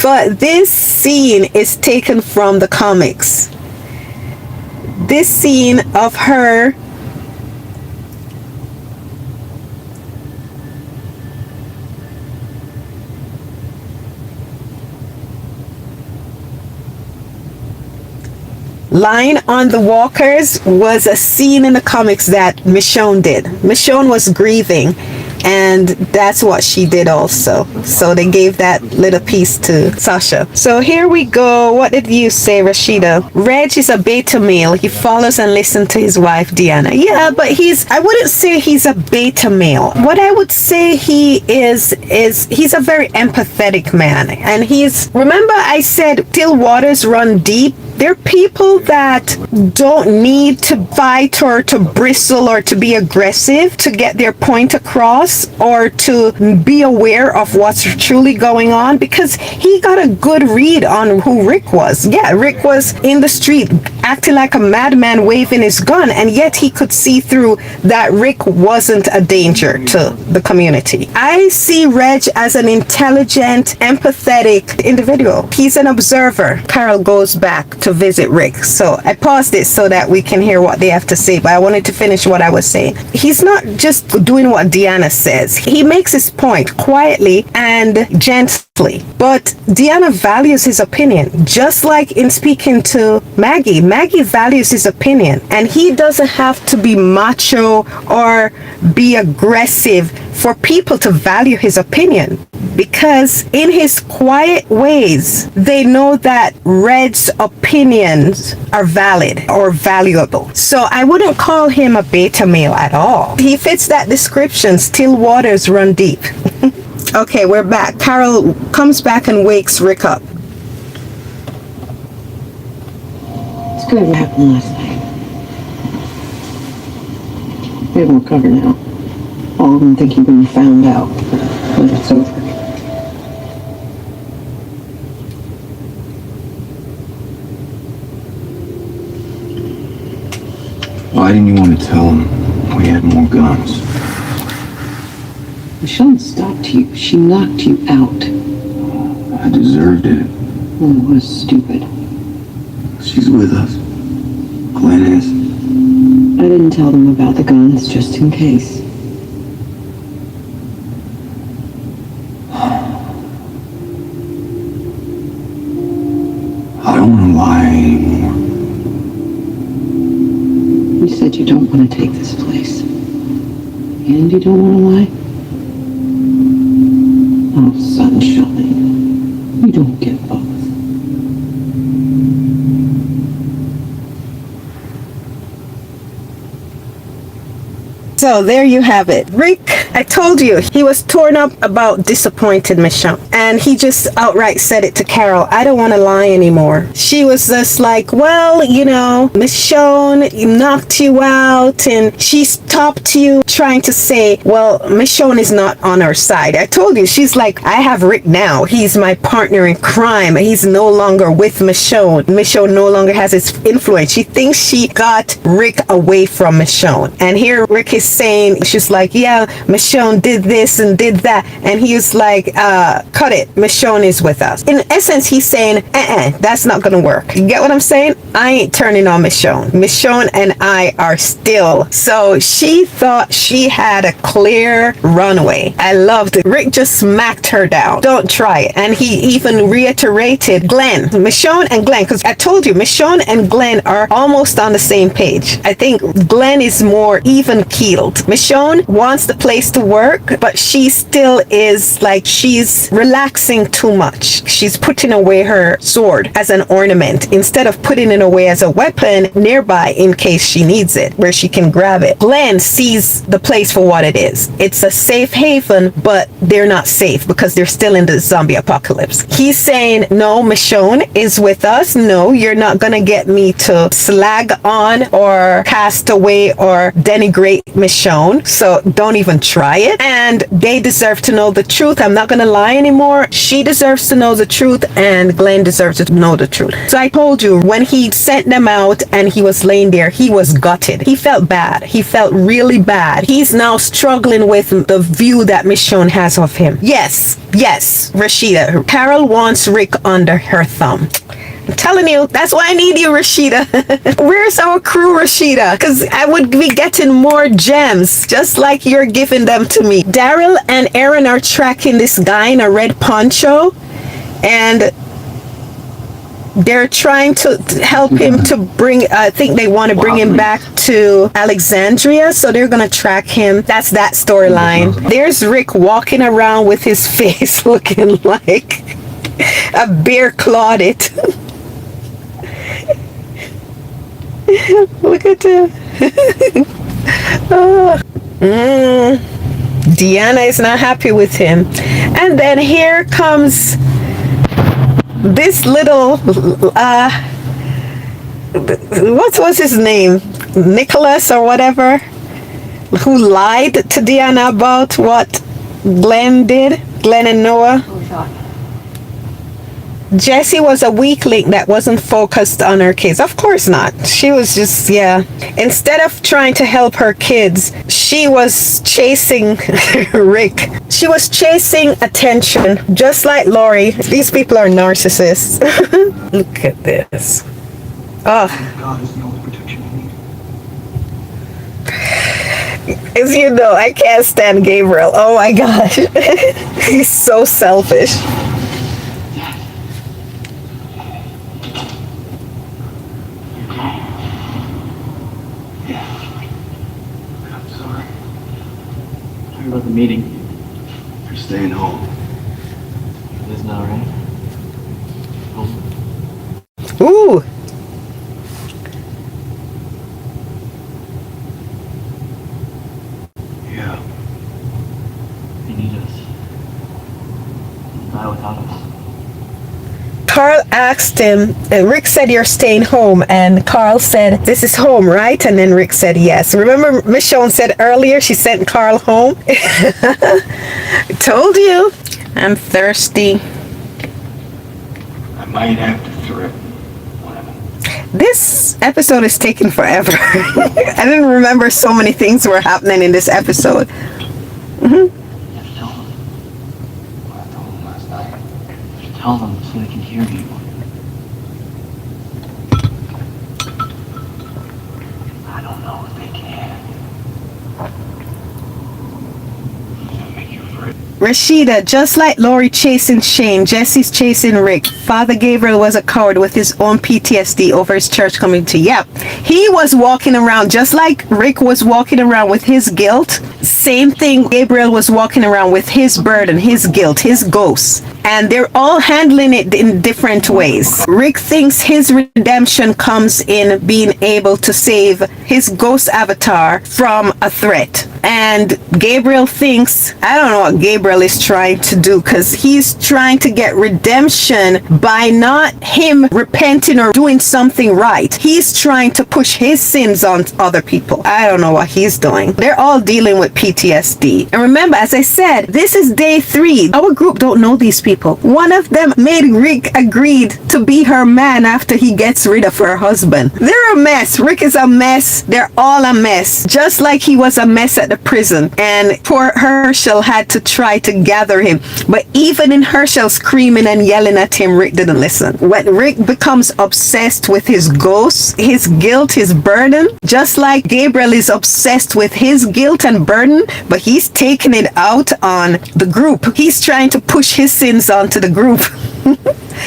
But this scene is taken from the comics. This scene of her line on the walkers was a scene in the comics that Michonne did. Michonne was grieving, and that's what she did also. So they gave that little piece to Sasha. So here we go. What did you say, Rashida? Reg is a beta male. He follows and listens to his wife, Deanna. Yeah, but I wouldn't say he's a beta male. What I would say he is he's a very empathetic man. And remember I said still waters run deep? They're people that don't need to fight or to bristle or to be aggressive to get their point across or to be aware of what's truly going on, because he got a good read on who Rick was. Yeah, Rick was in the street acting like a madman waving his gun, and yet he could see through that Rick wasn't a danger to the community. I see Reg as an intelligent, empathetic individual. He's an observer. Carol goes back to visit Rick. So I paused it so that we can hear what they have to say, but I wanted to finish what I was saying. He's not just doing what Deanna says. He makes his point quietly and gently. But Deanna values his opinion, just like in speaking to Maggie. Maggie values his opinion, and he doesn't have to be macho or be aggressive for people to value his opinion, because in his quiet ways, they know that Red's opinions are valid or valuable. So I wouldn't call him a beta male at all. He fits that description. Still waters run deep. Okay, we're back. Carol comes back and wakes Rick up. It's good what happened last night. We have more cover now. All of them think you've been found out, but it's over. Why didn't you want to tell him we had more guns? Michonne stopped you. She knocked you out. I deserved it. Well, it was stupid. She's with us. Glenn is. I didn't tell them about the guns just in case. I don't want to lie anymore. You said you don't want to take this place. And you don't want to lie? Oh, sunshine. You don't get both. So there you have it. Rick, I told you, he was torn up about disappointed Michonne. And he just outright said it to Carol, I don't want to lie anymore. She was just like, well, you know, Michonne knocked you out and she stopped you, trying to say, well, Michonne is not on our side. I told you, she's like, I have Rick now. He's my partner in crime. He's no longer with Michonne. Michonne no longer has his influence. She thinks she got Rick away from Michonne. And here Rick is saying, she's like, yeah, Michonne did this and did that, and he was like, cut it, Michonne is with us. In essence, he's saying, that's not gonna work. You get what I'm saying? I ain't turning on Michonne and I are still. So she thought she had a clear runway. I loved it. Rick just smacked her down. Don't try it. And he even reiterated Michonne and Glenn, because I told you Michonne and Glenn are almost on the same page. I think Glenn is more even keeled. Michonne wants the place to work, but she still is like, she's relaxing too much. She's putting away her sword as an ornament instead of putting it away as a weapon nearby in case she needs it, where she can grab it. Glenn sees the place for what it is. It's a safe haven, but they're not safe because they're still in the zombie apocalypse. He's saying, no, Michonne is with us. No, you're not gonna get me to slag on or cast away or denigrate Michonne, so don't even try it. And they deserve to know the truth. I'm not gonna lie anymore. She deserves to know the truth, and Glenn deserves to know the truth. So I told you, when he sent them out and he was laying there, he was gutted. He felt bad. He felt really bad. He's now struggling with the view that Michonne has of him. Yes, Rashida. Carol wants Rick under her thumb. I'm telling you, that's why I need you, Rashida. Where's our crew, Rashida? Because I would be getting more gems, just like you're giving them to me. Daryl and Aaron are tracking this guy in a red poncho, and They're trying to help him to bring, I think they want to bring him back to Alexandria, so they're going to track him. That's that storyline. There's Rick walking around with his face looking like a bear clawed it. Look at him. Deanna is not happy with him. And then here comes this little what was his name, Nicholas or whatever, who lied to Deanna about what Glenn and Noah. Jessie was a weak link that wasn't focused on her kids. Of course not. She was just, instead of trying to help her kids, she was chasing Rick. She was chasing attention, just like Lori. These people are narcissists. Look at this. Oh. God is the only protection you need. As you know, I can't stand Gabriel. Oh my gosh. He's so selfish. About the meeting. You're staying home. Isn't that right? Home. Ooh. Yeah. They need us. They'll die without us. Carl asked him, Rick said, "You're staying home," and Carl said, "This is home, right?" And then Rick said, "Yes." Remember Michonne said earlier she sent Carl home? Told you. I'm thirsty. I might have to threat one of them. This episode is taking forever. I didn't remember so many things were happening in this episode. You have to tell them. What I told them last night. You have to tell them so they can hear you. I don't know if they can. It'll make you afraid. Rashida, just like Lori chasing Shane, Jesse's chasing Rick. Father Gabriel was a coward with his own PTSD over his church community. Yep. He was walking around just like Rick was walking around with his guilt. Same thing, Gabriel was walking around with his burden, his guilt, his ghosts. And they're all handling it in different ways. Rick thinks his redemption comes in being able to save his ghost avatar from a threat. And Gabriel thinks, I don't know what Gabriel is trying to do, because he's trying to get redemption by not him repenting or doing something right. He's trying to push his sins on other people. I don't know what he's doing. They're all dealing with PTSD. And remember, as I said, this is day 3. Our group don't know these people. One of them made Rick agreed to be her man after he gets rid of her husband. They're a mess. Rick is a mess. They're all a mess. Just like he was a mess at the prison. And poor Herschel had to try to gather him. But even in Herschel screaming and yelling at him, Rick didn't listen. When Rick becomes obsessed with his ghosts, his guilt, his burden, just like Gabriel is obsessed with his guilt and burden, but he's taking it out on the group. He's trying to push his sins onto the group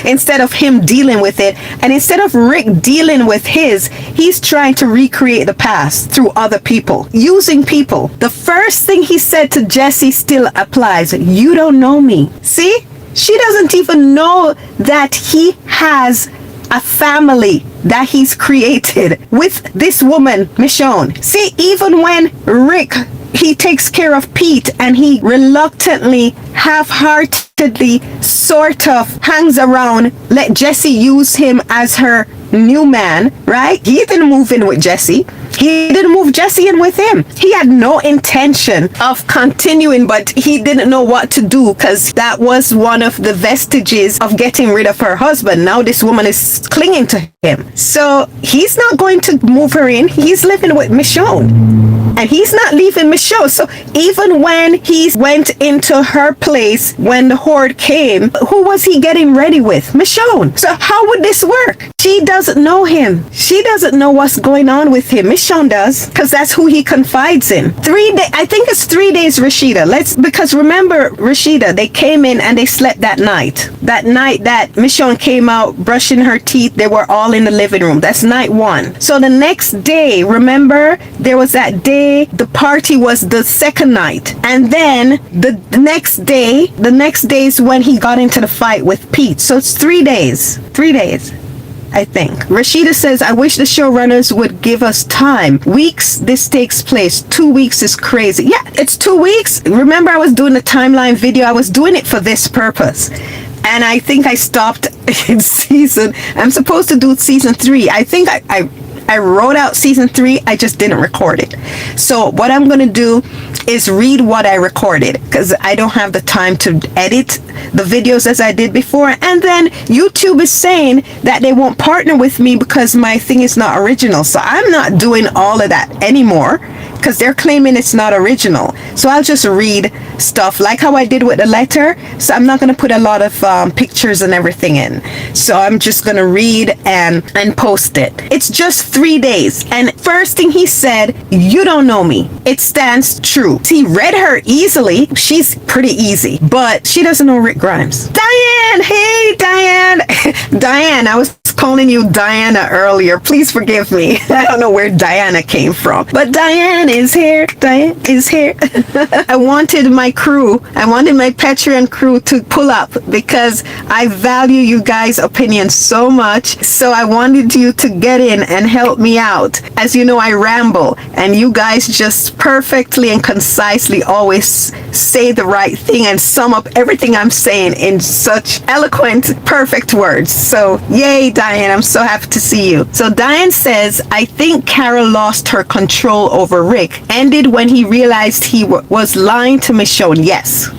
instead of him dealing with it. And instead of Rick dealing with his, he's trying to recreate the past through other people, using people. The first thing he said to Jesse still applies. You don't know me. See? She doesn't even know that he has a family that he's created with this woman, Michonne. See, even when Rick, he takes care of Pete and he reluctantly, half-heartedly sort of hangs around, let Jesse use him as her new man, right? He didn't move in with Jesse. He didn't move Jesse in with him. He had no intention of continuing, but he didn't know what to do because that was one of the vestiges of getting rid of her husband. Now this woman is clinging to him. So he's not going to move her in. He's living with Michonne. And he's not leaving Michonne. So even when he went into her place when the horde came, who was he getting ready with? Michonne. So how would this work? She doesn't know him. She doesn't know what's going on with him. Michonne Michonne does, because that's who he confides in. 3 days, I think it's 3 days, Rashida. Because remember, Rashida, they came in and they slept that night. That night that Michonne came out brushing her teeth, they were all in the living room. That's night 1. So the next day, remember, there was that day, the party was the second night. And then the next day is when he got into the fight with Pete. So it's 3 days. 3 days, I think. Rashida says, I wish the showrunners would give us time. Weeks this takes place. 2 weeks is crazy. Yeah, it's 2 weeks. Remember, I was doing the timeline video. I was doing it for this purpose. And I think I stopped in I'm supposed to do season 3. I think I wrote out season 3. I just didn't record it. So what I'm going to do is read what I recorded, because I don't have the time to edit the videos as I did before. And then YouTube is saying that they won't partner with me because my thing is not original. So I'm not doing all of that anymore, because they're claiming it's not original. So I'll just read stuff like how I did with the letter. So I'm not going to put a lot of pictures and everything in. So I'm just going to read and post it. It's just 3 days. And first thing he said, you don't know me. It stands true. He read her easily. She's pretty easy, but she doesn't know Rick Grimes. Diane, hey Diane. Diane, I was calling you Diana earlier. Please forgive me. I don't know where Diana came from, but Diane is here. Diane is here. I wanted my crew, I wanted my Patreon crew to pull up because I value you guys' opinions so much. So I wanted you to get in and help me out. As you know, I ramble, and you guys just perfectly and concisely always say the right thing and sum up everything I'm saying in such eloquent, perfect words. So yay, Diane, I'm so happy to see you. So Diane says, I think Carol lost her control over Rick. Ended when he realized he was lying to Michonne. Yes.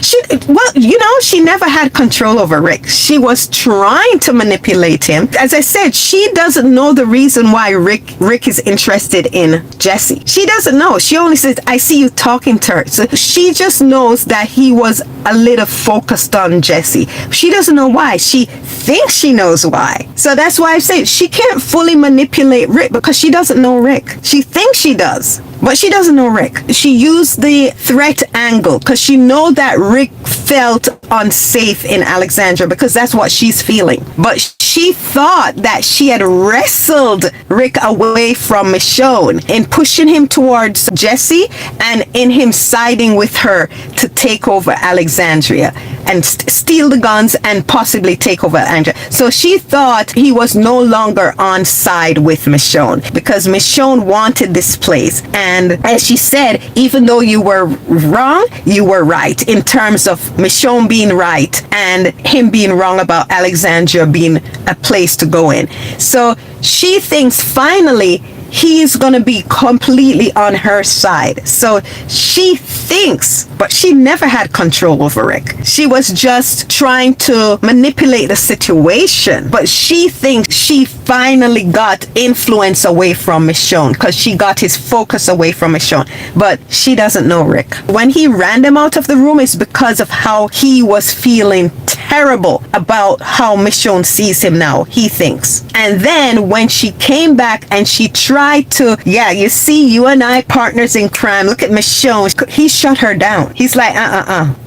She never had control over Rick. She was trying to manipulate him. As I said, she doesn't know the reason why Rick is interested in Jesse. She doesn't know. She only says, I see you talking to her. So she just knows that he was a little focused on Jesse. She doesn't know why. She thinks she knows why. So that's why I say she can't fully manipulate Rick, because she doesn't know Rick. She thinks she does, but she doesn't know Rick. She used the threat angle because she know that Rick felt unsafe in Alexandria, because that's what she's feeling. But she thought that she had wrestled Rick away from Michonne in pushing him towards Jesse and in him siding with her to take over Alexandria and steal the guns and possibly take over Alexandria. So she thought he was no longer on side with Michonne, because Michonne wanted this place. And as she said, even though you were wrong, you were right, in terms of Michonne being right and him being wrong about Alexandria being a place to go in. So she thinks finally he's gonna be completely on her side. So she thinks, but she never had control over Rick. She was just trying to manipulate the situation. But she thinks she finally got influence away from Michonne, because she got his focus away from Michonne. But she doesn't know Rick. When he ran them out of the room, it's because of how he was feeling terrible about how Michonne sees him now, he thinks. And then when she came back and she tried to, you see, you and I partners in crime. Look at Michonne. He shut her down. He's like,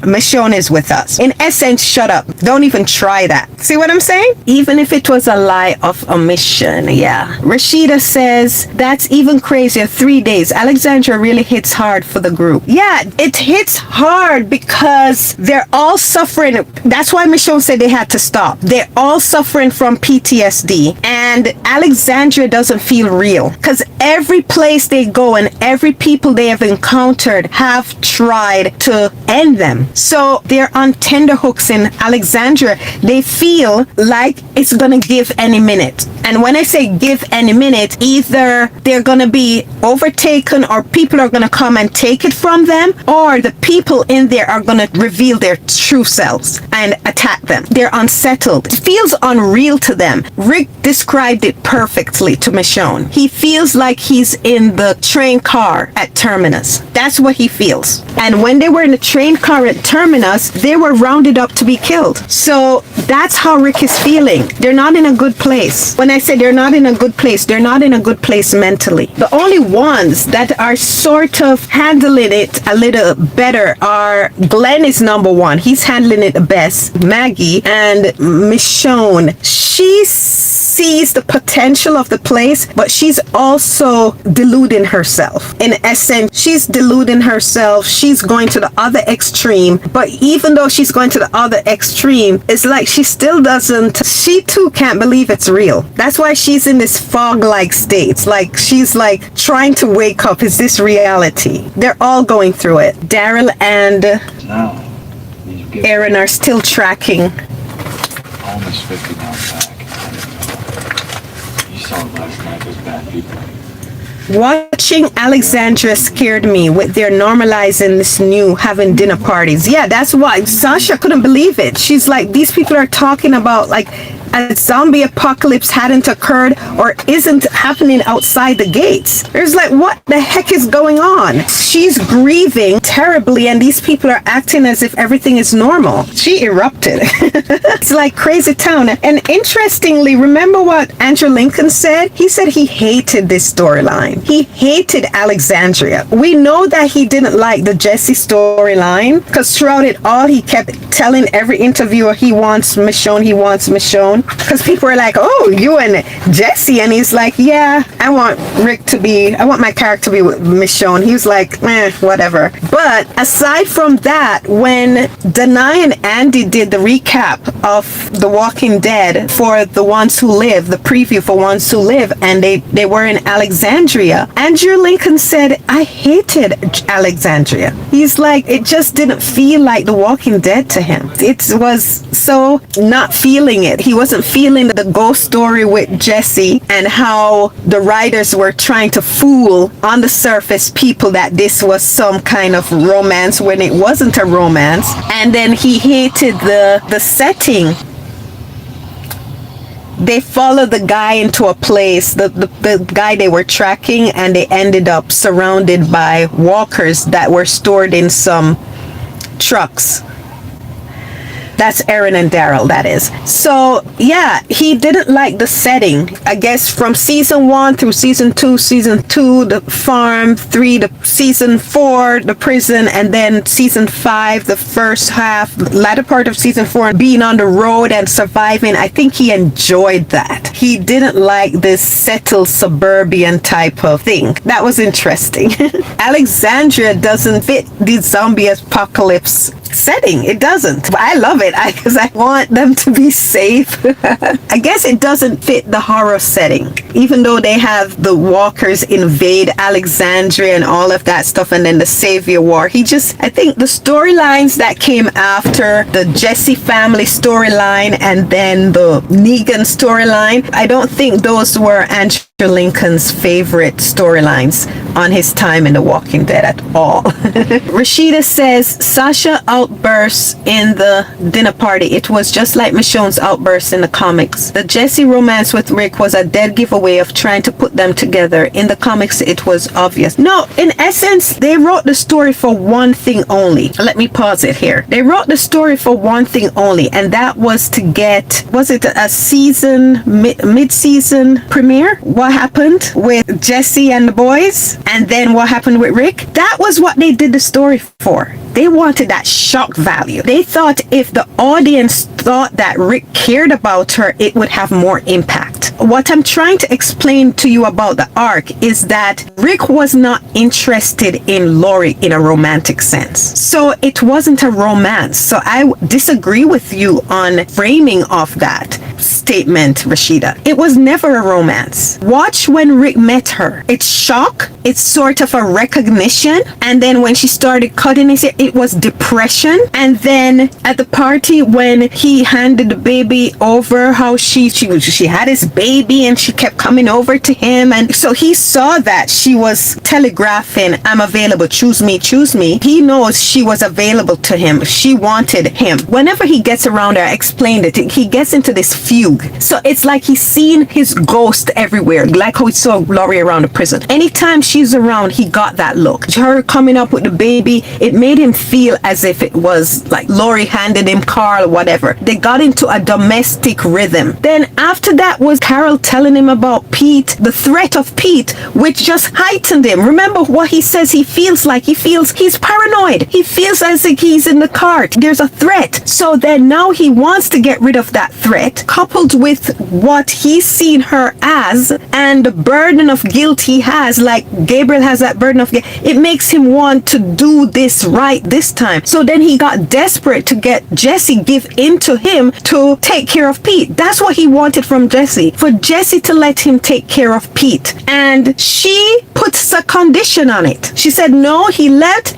Michonne is with us. In essence, shut up. Don't even try that. See what I'm saying? Even if it was a lie of omission. Yeah. Rashida says, that's even crazier. 3 days. Alexandra really hits hard for the group. Yeah, it hits hard because they're all suffering. That's why Michonne said they had to stop. They're all suffering from PTSD, and Alexandria doesn't feel real, because every place they go and every people they have encountered have tried to end them. So they're on tenterhooks in Alexandria. They feel like it's gonna give any minute. And when I say give any minute, either they're gonna be overtaken, or people are gonna come and take it from them, or the people in there are gonna reveal their true selves and attack them. They're unsettled. It feels unreal to them. Rick described it perfectly to Michonne. He feels like he's in the train car at terminus. That's what he feels. And when they were in the train car at Terminus, they were rounded up to be killed. So that's how Rick is feeling. They're not in a good place. When I say they're not in a good place, they're not in a good place mentally. The only ones that are sort of handling it a little better are Glenn is number one. He's handling it the best. Maggie and Michonne. She sees the potential of the place, but she's also deluding herself. In essence, she's deluding herself. She's going to the other extreme. But even though she's going to the other extreme, it's like she still doesn't, she too can't believe it's real. That's why she's in this fog-like state. Like she's like trying to wake up. Is this reality? They're all going through it. Daryl and Aaron are still tracking. Almost 50 miles back. You saw it last night, those bad people. Watching Alexandria scared me with their normalizing this new having dinner parties. Yeah, that's why Sasha couldn't believe it. She's like, these people are talking about like a zombie apocalypse hadn't occurred or isn't happening outside the gates. There's like, what the heck is going on? She's grieving terribly and these people are acting as if everything is normal. She erupted. It's like crazy town. And interestingly, remember what Andrew Lincoln said? He said he hated this storyline. He hated Alexandria. We know that he didn't like the Jesse storyline because throughout it all, he kept telling every interviewer he wants Michonne, he wants Michonne. Because people are like, oh, you and Jesse. And he's like, yeah, I want my character to be with Michonne. He was like, whatever. But aside from that, when Denai and Andy did the recap of The Walking Dead for The Ones Who Live, the preview for Ones Who Live, and they were in Alexandria, Andrew Lincoln said, I hated Alexandria. He's like, it just didn't feel like The Walking Dead to him. It was so not feeling it. He wasn't feeling the ghost story with Jesse and how the writers were trying to fool on the surface people that this was some kind of romance when it wasn't a romance. And then he hated the setting. They followed the guy into a place, the guy they were tracking, and they ended up surrounded by walkers that were stored in some trucks. That's Aaron and Daryl, that is. So, yeah, he didn't like the setting. I guess from season 1 through season 2, the farm, 3, the season 4, the prison, and then season 5, the first half, latter part of season 4, being on the road and surviving. I think he enjoyed that. He didn't like this settled suburban type of thing. That was interesting. Alexandria doesn't fit the zombie apocalypse setting. It doesn't. But I love it because I want them to be safe. I guess it doesn't fit the horror setting, even though they have the walkers invade Alexandria and all of that stuff, and then the Savior War. I think the storylines that came after the Jesse family storyline and then the Negan storyline, I don't think those were Andrew Lincoln's favorite storylines on his time in The Walking Dead at all. Rashida says, Sasha outbursts in the dinner party. It was just like Michonne's outburst in the comics. The Jesse romance with Rick was a dead giveaway of trying to put them together. In the comics, it was obvious. No, in essence, they wrote the story for one thing only. Let me pause it here. They wrote the story for one thing only, and that was to get, was it a season, mid-season premiere? What happened with Jesse and the boys, and then what happened with Rick? That was what they did the story for. They wanted that shock value. They thought if the audience thought that Rick cared about her, it would have more impact. What I'm trying to explain to you about the arc is that Rick was not interested in Lori in a romantic sense. So it wasn't a romance. So I disagree with you on framing of that statement, Rashida. It was never a romance. Watch when Rick met her. It's shock. It's sort of a recognition. And then when she started cutting his hair, it was depression. And then at the party when he handed the baby over, how she had his baby and she kept coming over to him. And so he saw that she was telegraphing, I'm available, choose me, choose me. He knows she was available to him. She wanted him. Whenever he gets around her, I explained it, he gets into this fugue. So it's like he's seen his ghost everywhere, like how we saw Laurie around the prison. Anytime she's around, he got that look. Her coming up with the baby, it made him feel as if it was like Laurie handed him Carl or whatever. They got into a domestic rhythm. Then after that was Carol telling him about Pete, the threat of Pete, which just heightened him. Remember what he says he feels like? He feels he's paranoid. He feels as if he's in the cart. There's a threat. So then now he wants to get rid of that threat, coupled with what he's seen her as and the burden of guilt he has, like Gabriel has that burden of guilt. It makes him want to do this right this time. So then he got desperate to get Jesse give in to him to take care of Pete. That's what he wanted from Jesse, for Jesse to let him take care of Pete. And she puts a condition on it. She said, no, he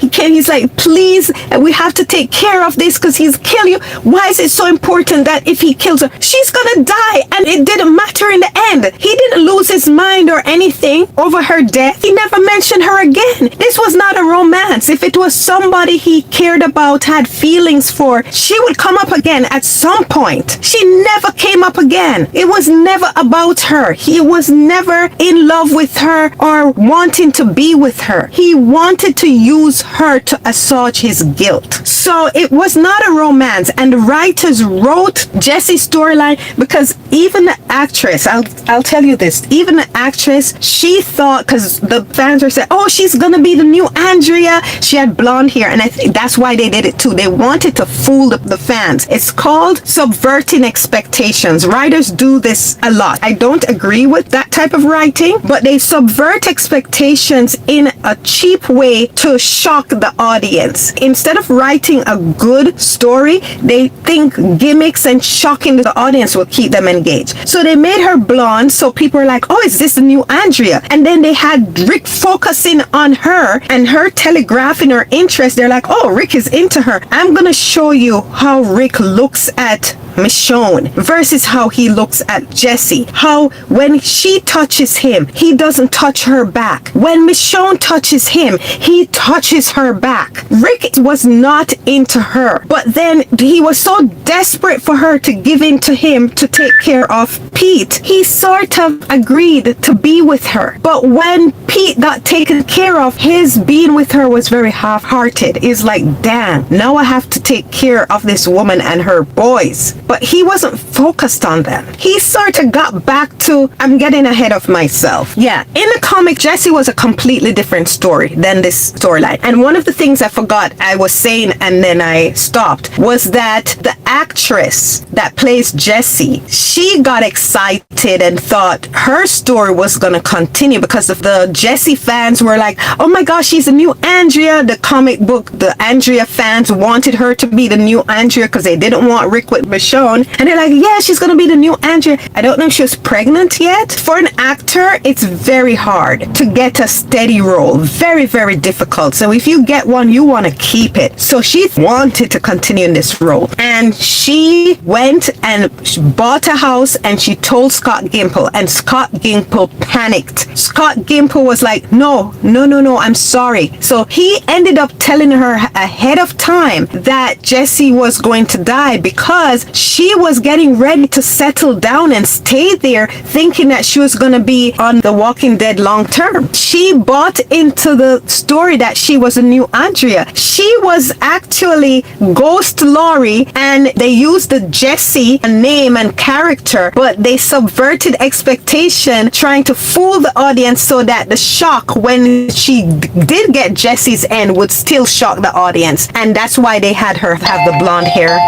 came. He's like, please, we have to take care of this because he's kill you. Why is it so important that if he kills her, she's gonna die? And it didn't matter in the end. He didn't lose his mind or anything over her death. He never mentioned her again. This was not a romance. If it was somebody he cared about, had feelings for, she would come up again at some point. She never came up again. It was never about her. He was never in love with her or wanting to be with her. He wanted to use her to assuage his guilt. So it was not a romance. And the writers wrote Jesse's storyline because even the actress, I'll tell you this, even the actress, she thought, because the fans were saying, oh, she's gonna be the new Andrea. She had blonde hair, and I think that's why they did it too. They wanted to fool the fans. It's called subverting expectations. Writers do this a lot. I don't agree with that type of writing, but they subvert expectations in a cheap way to shock the audience. Instead of writing a good story, they think gimmicks and shocking the audience will keep them engaged. So they made her blonde, so people were like, oh, is this the new Andrea? And then they had Rick focusing on her and her telegraphing her interest. They're like, oh, Rick is into her. I'm gonna show you how Rick looks at Michonne versus how he looks at Jesse. How when she touches him, he doesn't touch her back. When Michonne touches him, he touches her back. Rick was not into her, but then he was so desperate for her to give in to him to take care of Pete. He sort of agreed to be with her. But when Pete got taken care of, his being with her was very half-hearted. It's like, damn, now I have to take care of this woman and her boys. But he wasn't focused on them. He sort of got back to, I'm getting ahead of myself. Yeah, in the comic, Jesse was a completely different story than this storyline. And one of the things I forgot I was saying and then I stopped was that the actress that plays Jesse, she got excited and thought her story was going to continue because of the Jesse fans were like, oh my gosh, she's a new Andrea. The comic book, the Andrea fans wanted her to be the new Andrea because they didn't want Rick with Michonne. And they're like, yeah, she's gonna be the new Andrea. I don't know if she was pregnant yet. For an actor, it's very hard to get a steady role. Very, very difficult. So if you get one, you want to keep it. So she wanted to continue in this role. And she went and she bought a house and she told Scott Gimple. And Scott Gimple panicked. Scott Gimple was like, no, I'm sorry. So he ended up telling her ahead of time that Jesse was going to die because she was getting ready to settle down and stay there, thinking that she was going to be on The Walking Dead long term. She bought into the story that she was a new Andrea. She was actually Ghost Laurie, and they used the Jesse name and character, but they subverted expectation, trying to fool the audience so that the shock when she did get Jesse's end would still shock the audience. And that's why they had her have the blonde hair.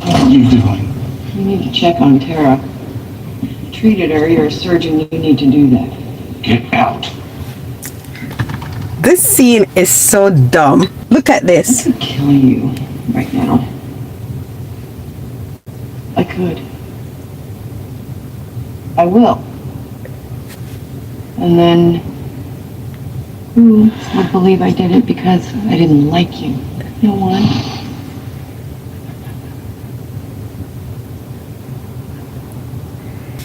What are you doing? You need to check on Tara. You treated her, you're a surgeon, you need to do that. Get out. This scene is so dumb. Look at this. I could kill you right now. I could. I will. And then who would believe I did it because I didn't like you? No one.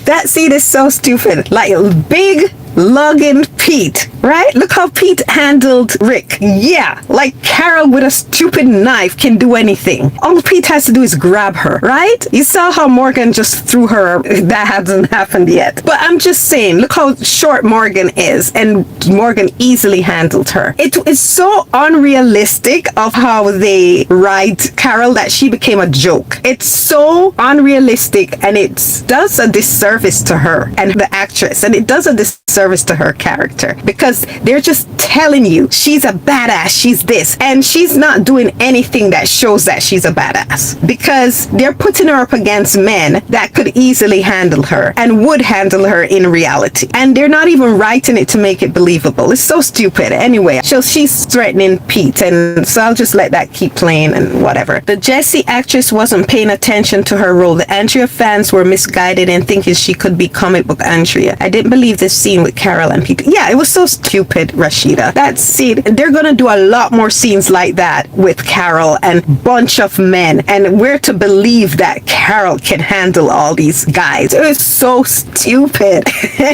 That scene is so stupid. Like big lugging Pete right? Look how Pete handled Rick. Yeah, like Carol with a stupid knife can do anything. All Pete has to do is grab her, right? You saw how Morgan just threw her. That hasn't happened yet. But I'm just saying, look how short Morgan is, and Morgan easily handled her. It is so unrealistic of how they write Carol that she became a joke. It's so unrealistic, and it does a disservice to her and the actress, and it does a disservice to her character, because they're just telling you she's a badass, she's this, and she's not doing anything that shows that she's a badass, because they're putting her up against men that could easily handle her and would handle her in reality, and they're not even writing it to make it believable. It's so stupid. Anyway, so she's threatening Pete, and so I'll just let that keep playing and whatever. The Jessie actress wasn't paying attention to her role. The Andrea fans were misguided in thinking she could be comic book Andrea. I didn't believe this scene with Carol and Pete. Yeah, it was so stupid, Rashida. That scene, they're gonna do a lot more scenes like that with Carol and bunch of men, and we're to believe that Carol can handle all these guys. It was so stupid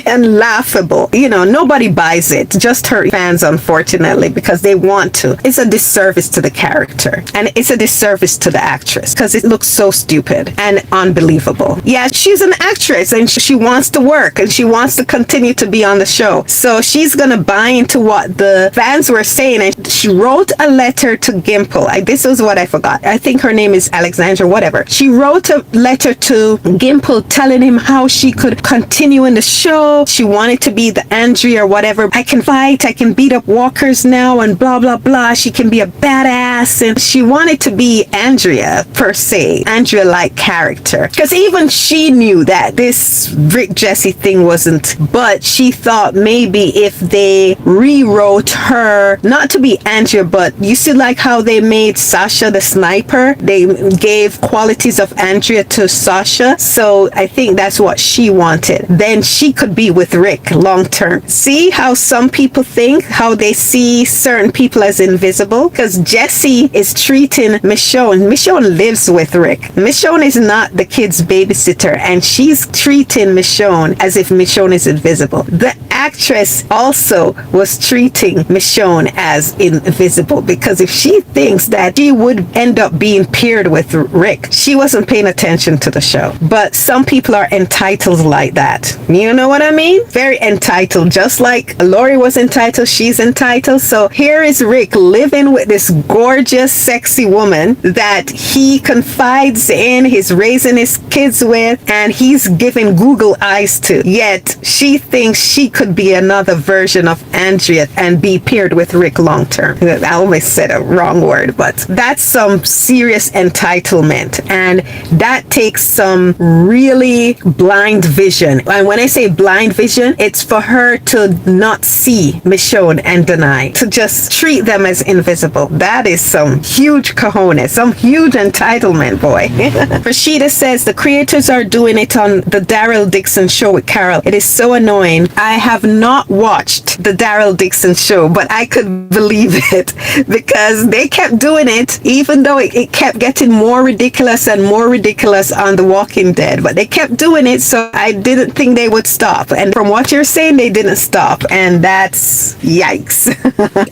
and laughable. You know, nobody buys it. Just her fans, unfortunately, because they want to. It's a disservice to the character, and it's a disservice to the actress, because it looks so stupid and unbelievable. Yeah, she's an actress, and she wants to work, and she wants to continue to be on the show. So she's gonna buy into what the fans were saying, and she wrote a letter to Gimple. This was what I forgot. I think her name is Alexandra, whatever. She wrote a letter to Gimple telling him how she could continue in the show. She wanted to be the Andrea or whatever. I can fight, I can beat up walkers now, and blah blah blah. She can be a badass, and she wanted to be Andrea per se, Andrea-like character, because even she knew that this Rick Jessie thing wasn't, but she thought maybe if they rewrote her not to be Andrea, but you see like how they made Sasha the sniper, they gave qualities of Andrea to Sasha, so I think that's what she wanted. Then she could be with Rick long term. See how some people think, how they see certain people as invisible, because Jessie is treating Michonne. Michonne lives with Rick. Michonne is not the kid's babysitter, and she's treating Michonne as if Michonne is invisible. The actress also was treating Michonne as invisible, because if she thinks that she would end up being paired with Rick, she wasn't paying attention to the show. But some people are entitled like that. You know what I mean? Very entitled. Just like Lori was entitled, she's entitled. So here is Rick living with this gorgeous, sexy woman that he confides in, he's raising his kids with, and he's giving Google eyes to. Yet she thinks she could be another version of Andrea and be paired with Rick long term. I almost said a wrong word, but that's some serious entitlement, and that takes some really blind vision. And when I say blind vision, it's for her to not see Michonne and Denai, to just treat them as invisible. That is some huge cojones, some huge entitlement, boy. Rashida says the creators are doing it on the Daryl Dixon show with Carol. It is so annoying. I have not watched the Daryl Dixon show, but I could believe it, because they kept doing it, even though it kept getting more ridiculous and more ridiculous on The Walking Dead. But they kept doing it, so I didn't think they would stop. And from what you're saying, they didn't stop. And that's yikes.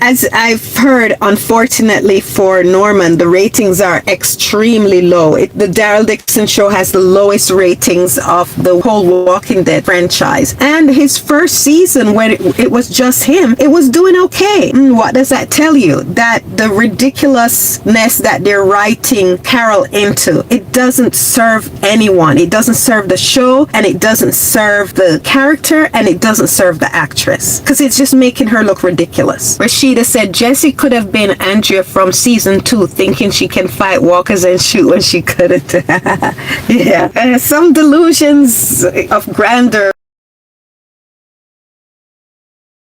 As I've heard, unfortunately for Norman, the ratings are extremely low. The Daryl Dixon show has the lowest ratings of the whole Walking Dead franchise. And his first season, when it was just him, it was doing okay. What does that tell you? That the ridiculousness that they're writing Carol into, it doesn't serve anyone. It doesn't serve the show, and it doesn't serve the character, and it doesn't serve the actress, because it's just making her look ridiculous. Rashida said Jessie could have been Andrea from season 2, thinking she can fight walkers and shoot when she couldn't. Yeah, some delusions of grandeur